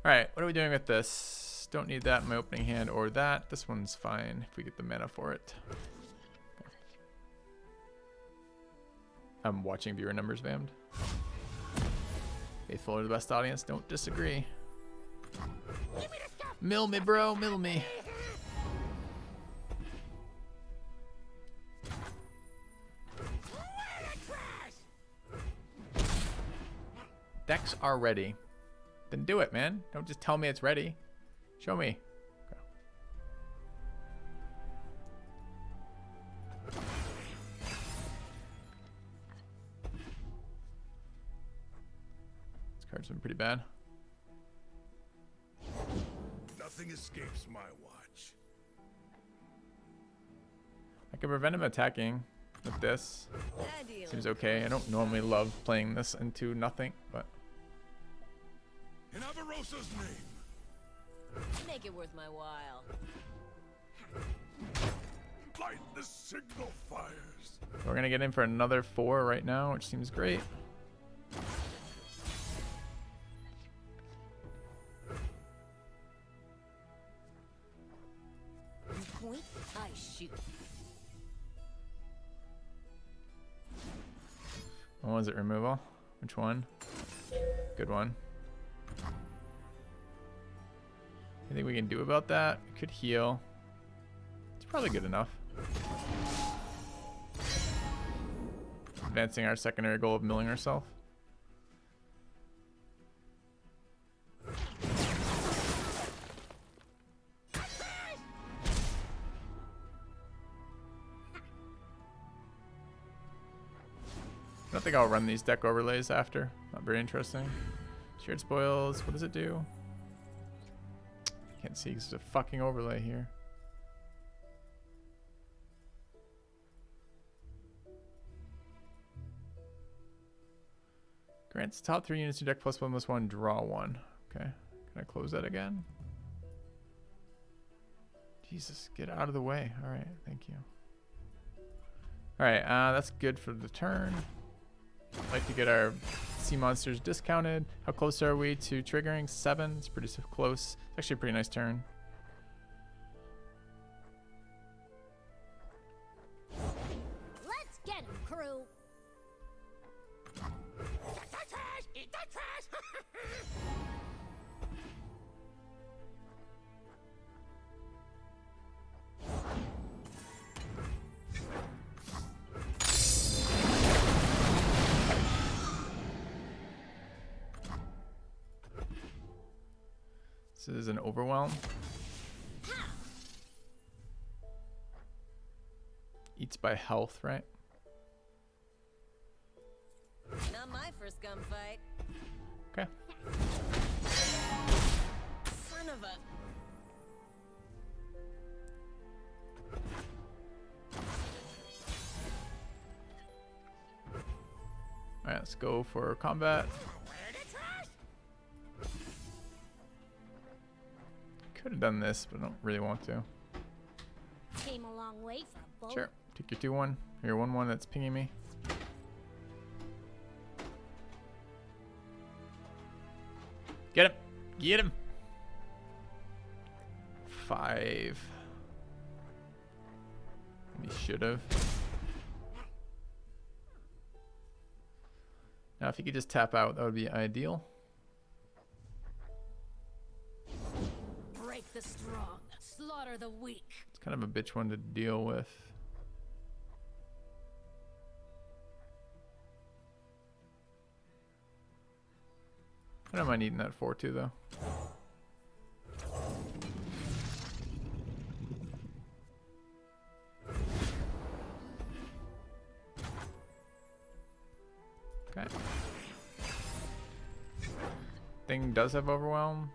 Alright, what are we doing with this? Don't need that in my opening hand or that. This one's fine if we get the mana for it. I'm watching viewer numbers, Vammed. Faithful are the best audience. Don't disagree. Mill me, bro. Mill me. Decks are ready. Then do it, man. Don't just tell me it's ready. Show me. Okay. This card's been pretty bad. Nothing escapes my watch. I can prevent him attacking with this. Ideal. Seems okay. I don't normally love playing this into nothing, but In Avarosa's name, Make it worth my while. light the signal fires. we're gonna get in for another 4 right now, which seems great. You point, I shoot. What was it? Removal? Which one? Good one. Anything we can do about that? We could heal. It's probably good enough. Advancing our secondary goal of milling ourselves. I don't think I'll run these deck overlays after. Not very interesting. Shared spoils. What does it do? Can't see because there's a fucking overlay here. Grants top 3 units to deck +1/+1, draw 1. Okay. Can I close that again? Jesus, get out of the way. Alright, thank you. Alright, that's good for the turn. Like to get our sea monsters discounted. How close are we to triggering? 7. It's pretty close. It's actually a pretty nice turn. Let's get him, crew. Eat the trash! Eat the trash! This is an overwhelm. Eats by health, right? Not my first gunfight. Okay. Son of a. Alright, let's go for combat. Could have done this, but I don't really want to. Came a long way for a boat. Sure. Take your 2-1. Your 1-1 that's pinging me. Get him! Get him! 5. We should have. Now, if he could just tap out, that would be ideal. Break the strong, slaughter the weak. It's kind of a bitch one to deal with. I don't mind eating that 4-2 though. Okay. Thing does have overwhelm.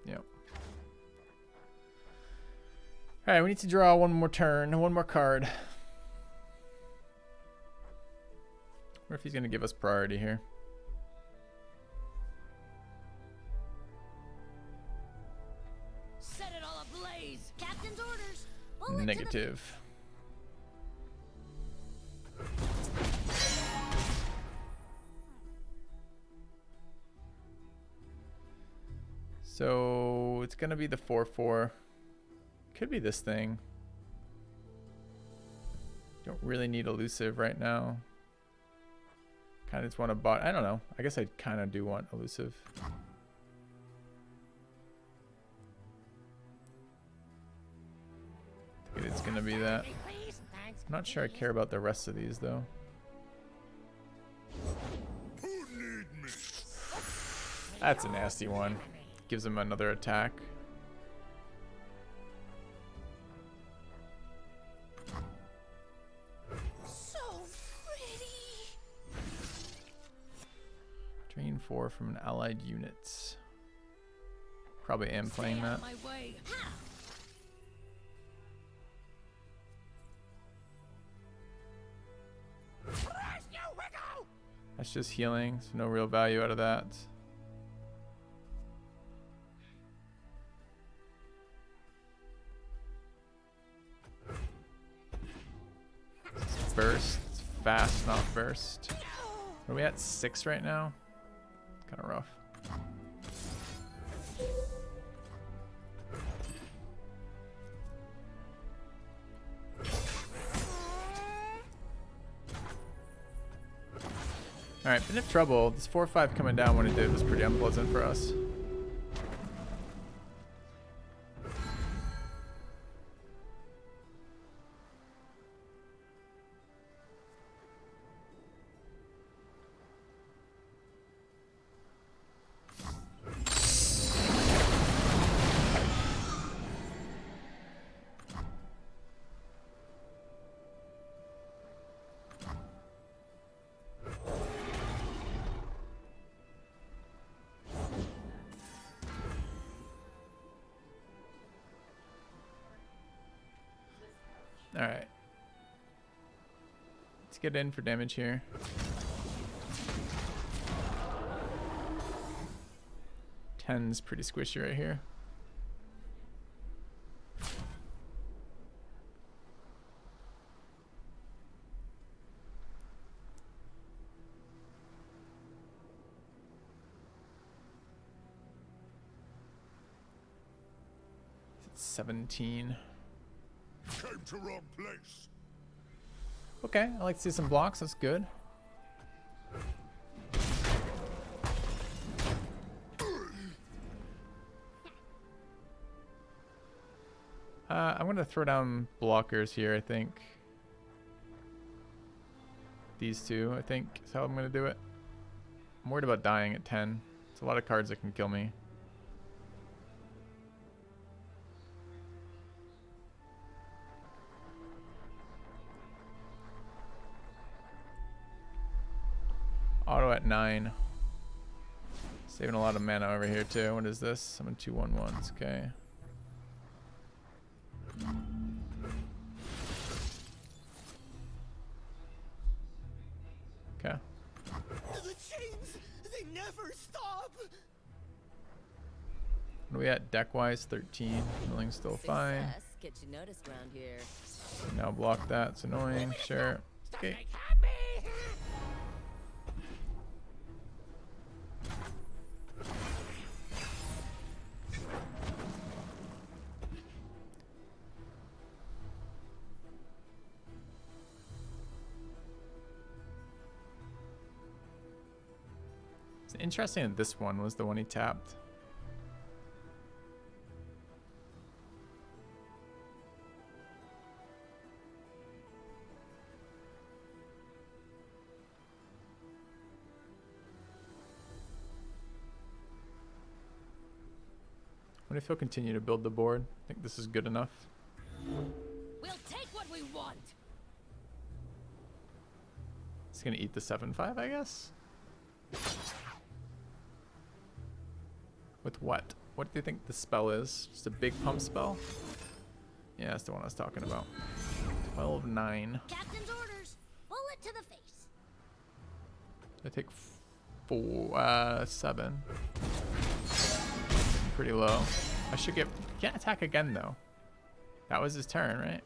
Yep. Alright, we need to draw one more turn, one more card. Or if he's going to give us priority here. Set it all ablaze. Captain's orders. Bullet to the- Negative. So it's gonna be the 4/4. Could be this thing. Don't really need elusive right now. Kind of just want to bot. I don't know. I guess I kind of do want elusive. I think it's going to be that. I'm not sure I care about the rest of these though. That's a nasty one. Gives him another attack. So pretty. Drain 4 from an allied unit. Probably am playing that. My way. That's just healing, so no real value out of that. Burst. It's fast, not burst. Are we at 6 right now? Kind of rough. Alright, been in trouble. This 4-5 coming down when it did was pretty unpleasant for us. Alright. Let's get in for damage here. Ten's pretty squishy right here. It's 17. Came to wrong place. Okay, I like to see some blocks. That's good. I'm going to throw down blockers here, I think. These two, I think, is how I'm going to do it. I'm worried about dying at 10. It's a lot of cards that can kill me. Auto at 9. Saving a lot of mana over here too. What is this? Summon 2 1/1s. Okay. Okay. The chains, they never stop. What are we at deck wise? 13. Milling's still fine. Success gets you noticed around here. Now block that. It's annoying. Sure. Okay. It's interesting that this one was the one he tapped. What if he'll continue to build the board? I think this is good enough. We'll take what we want. He's gonna eat the 7/5, I guess. With what? What do you think the spell is? Just a big pump spell? Yeah, that's the one I was talking about. 12/9. Captain's orders. Bullet to the face. I take 7. Pretty low. I should get. Can't attack again though. That was his turn, right?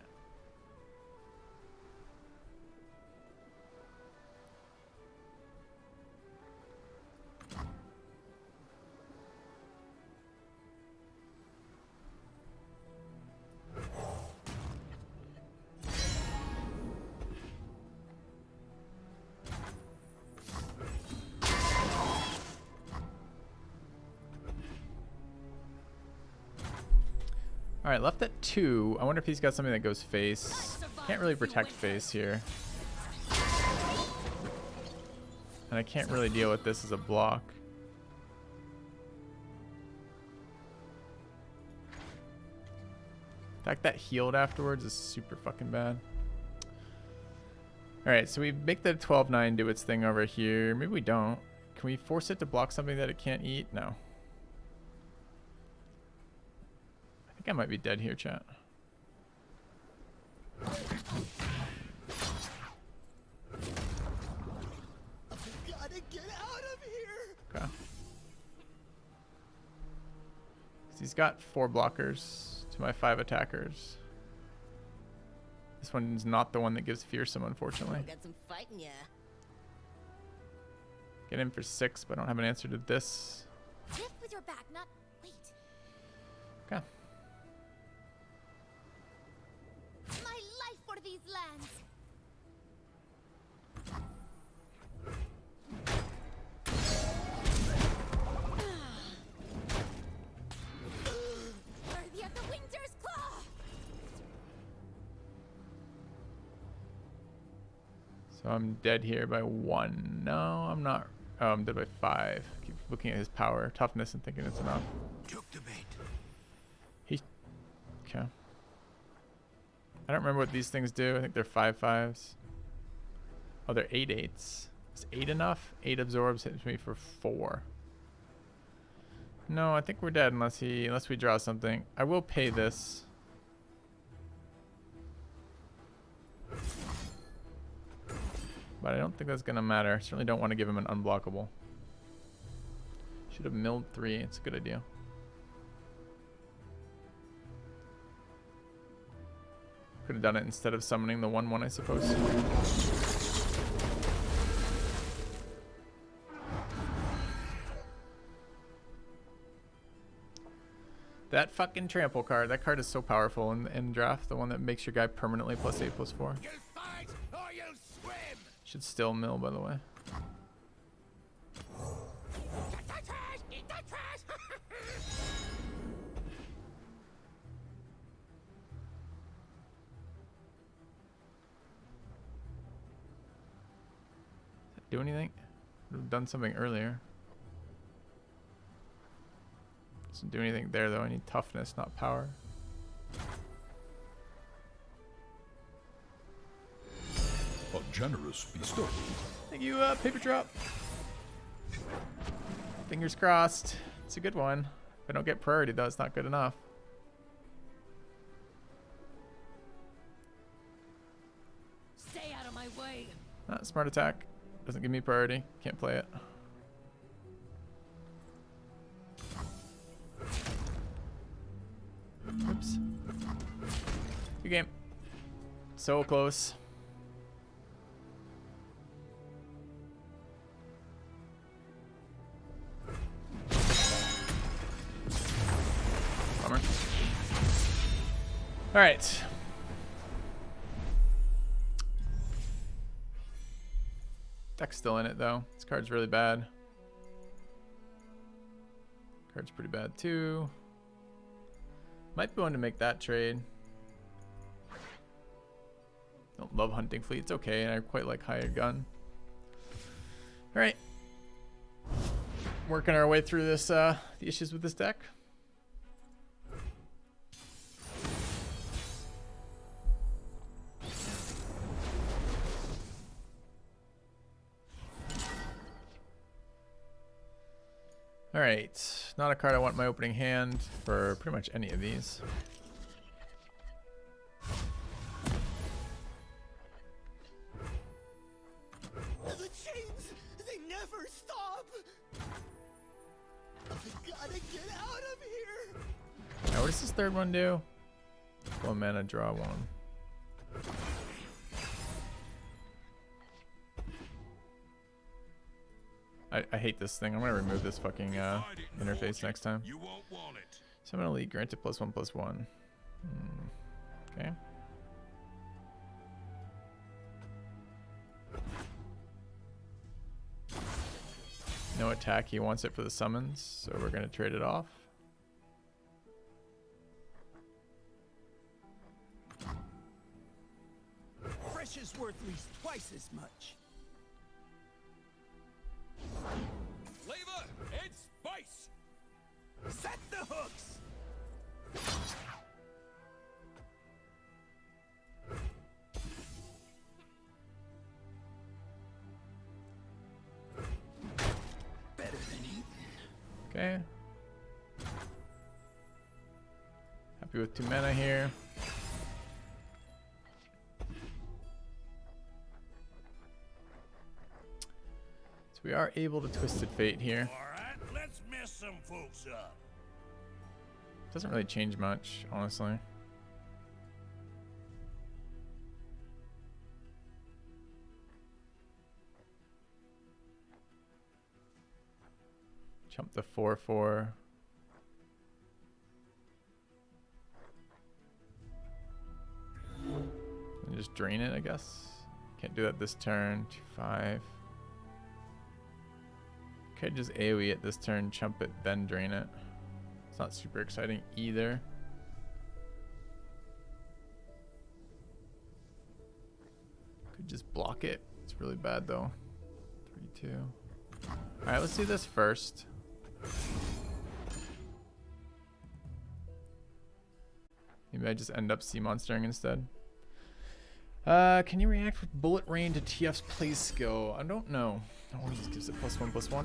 All right, left at 2. I wonder if he's got something that goes face. Can't really protect face here. And I can't really deal with this as a block. The fact that healed afterwards is super fucking bad. Alright, so we make the 12-9 do its thing over here. Maybe we don't. Can we force it to block something that it can't eat? No. I think I might be dead here, chat. Gotta get out of here. Okay. He's got 4 blockers to my 5 attackers. This one's not the one that gives fearsome, unfortunately. Got some fighting, yeah. Get in for 6, but I don't have an answer to this. Lift with your back, not wait. Okay. My life for these lands. Worthy of the winter's claw. So I'm dead here by 1. No, I'm not. Oh, I'm dead by 5. Keep looking at his power, toughness, and thinking it's enough. Took the bait. Okay. I don't remember what these things do. I think they're 5/5s. Oh, they're 8/8s. Is 8 enough? 8 absorbs hits me for 4. No, I think we're dead unless we draw something. I will pay this. But I don't think that's gonna matter. Certainly don't want to give him an unblockable. Should have milled 3. It's a good idea. Could have done it instead of summoning the 1/1, I suppose. That fucking trample card. That card is so powerful in draft. The one that makes your guy permanently +8/+4. You'll fight or you'll swim. Should still mill, by the way. Eat the trash! Eat the trash! Do anything? Would have done something earlier. Doesn't do anything there though. I need toughness, not power. A generous bestowal. Thank you, paper drop. Fingers crossed. It's a good one. If I don't get priority though, it's not good enough. Stay out of my way. Smart attack. Doesn't give me priority. Can't play it. Oops. Good game. So close. Bummer. All right. Deck's still in it though. This card's really bad. Card's pretty bad too. Might be one to make that trade. Don't love hunting fleet. It's okay, and I quite like hired gun. All right. Working our way through this, the issues with this deck. All right, not a card I want in my opening hand for pretty much any of these. The chains, they never stop. I gotta get out of here. Now, what does this third one do? 1 mana, draw 1. I hate this thing. I'm gonna remove this fucking interface next time. You won't want it. Summon Elite, granted +1/+1. Okay. No attack. He wants it for the summons, so we're gonna trade it off. least twice as much. Flavor and spice. Set the hooks! Better than eating. Okay. Happy with 2 mana here. So we are able to Twisted Fate here. Alright, let's mess some folks up. Doesn't really change much, honestly. Jump the 4/4. And just drain it, I guess. Can't do that this turn. 2/5. Okay, just AoE it this turn, chump it, then drain it. It's not super exciting either. Could just block it. It's really bad though. 3/2. Alright, let's do this first. Maybe I just end up sea monstering instead. Can you react with bullet rain to TF's play skill? I don't know. Oh, he just gives it +1/+1.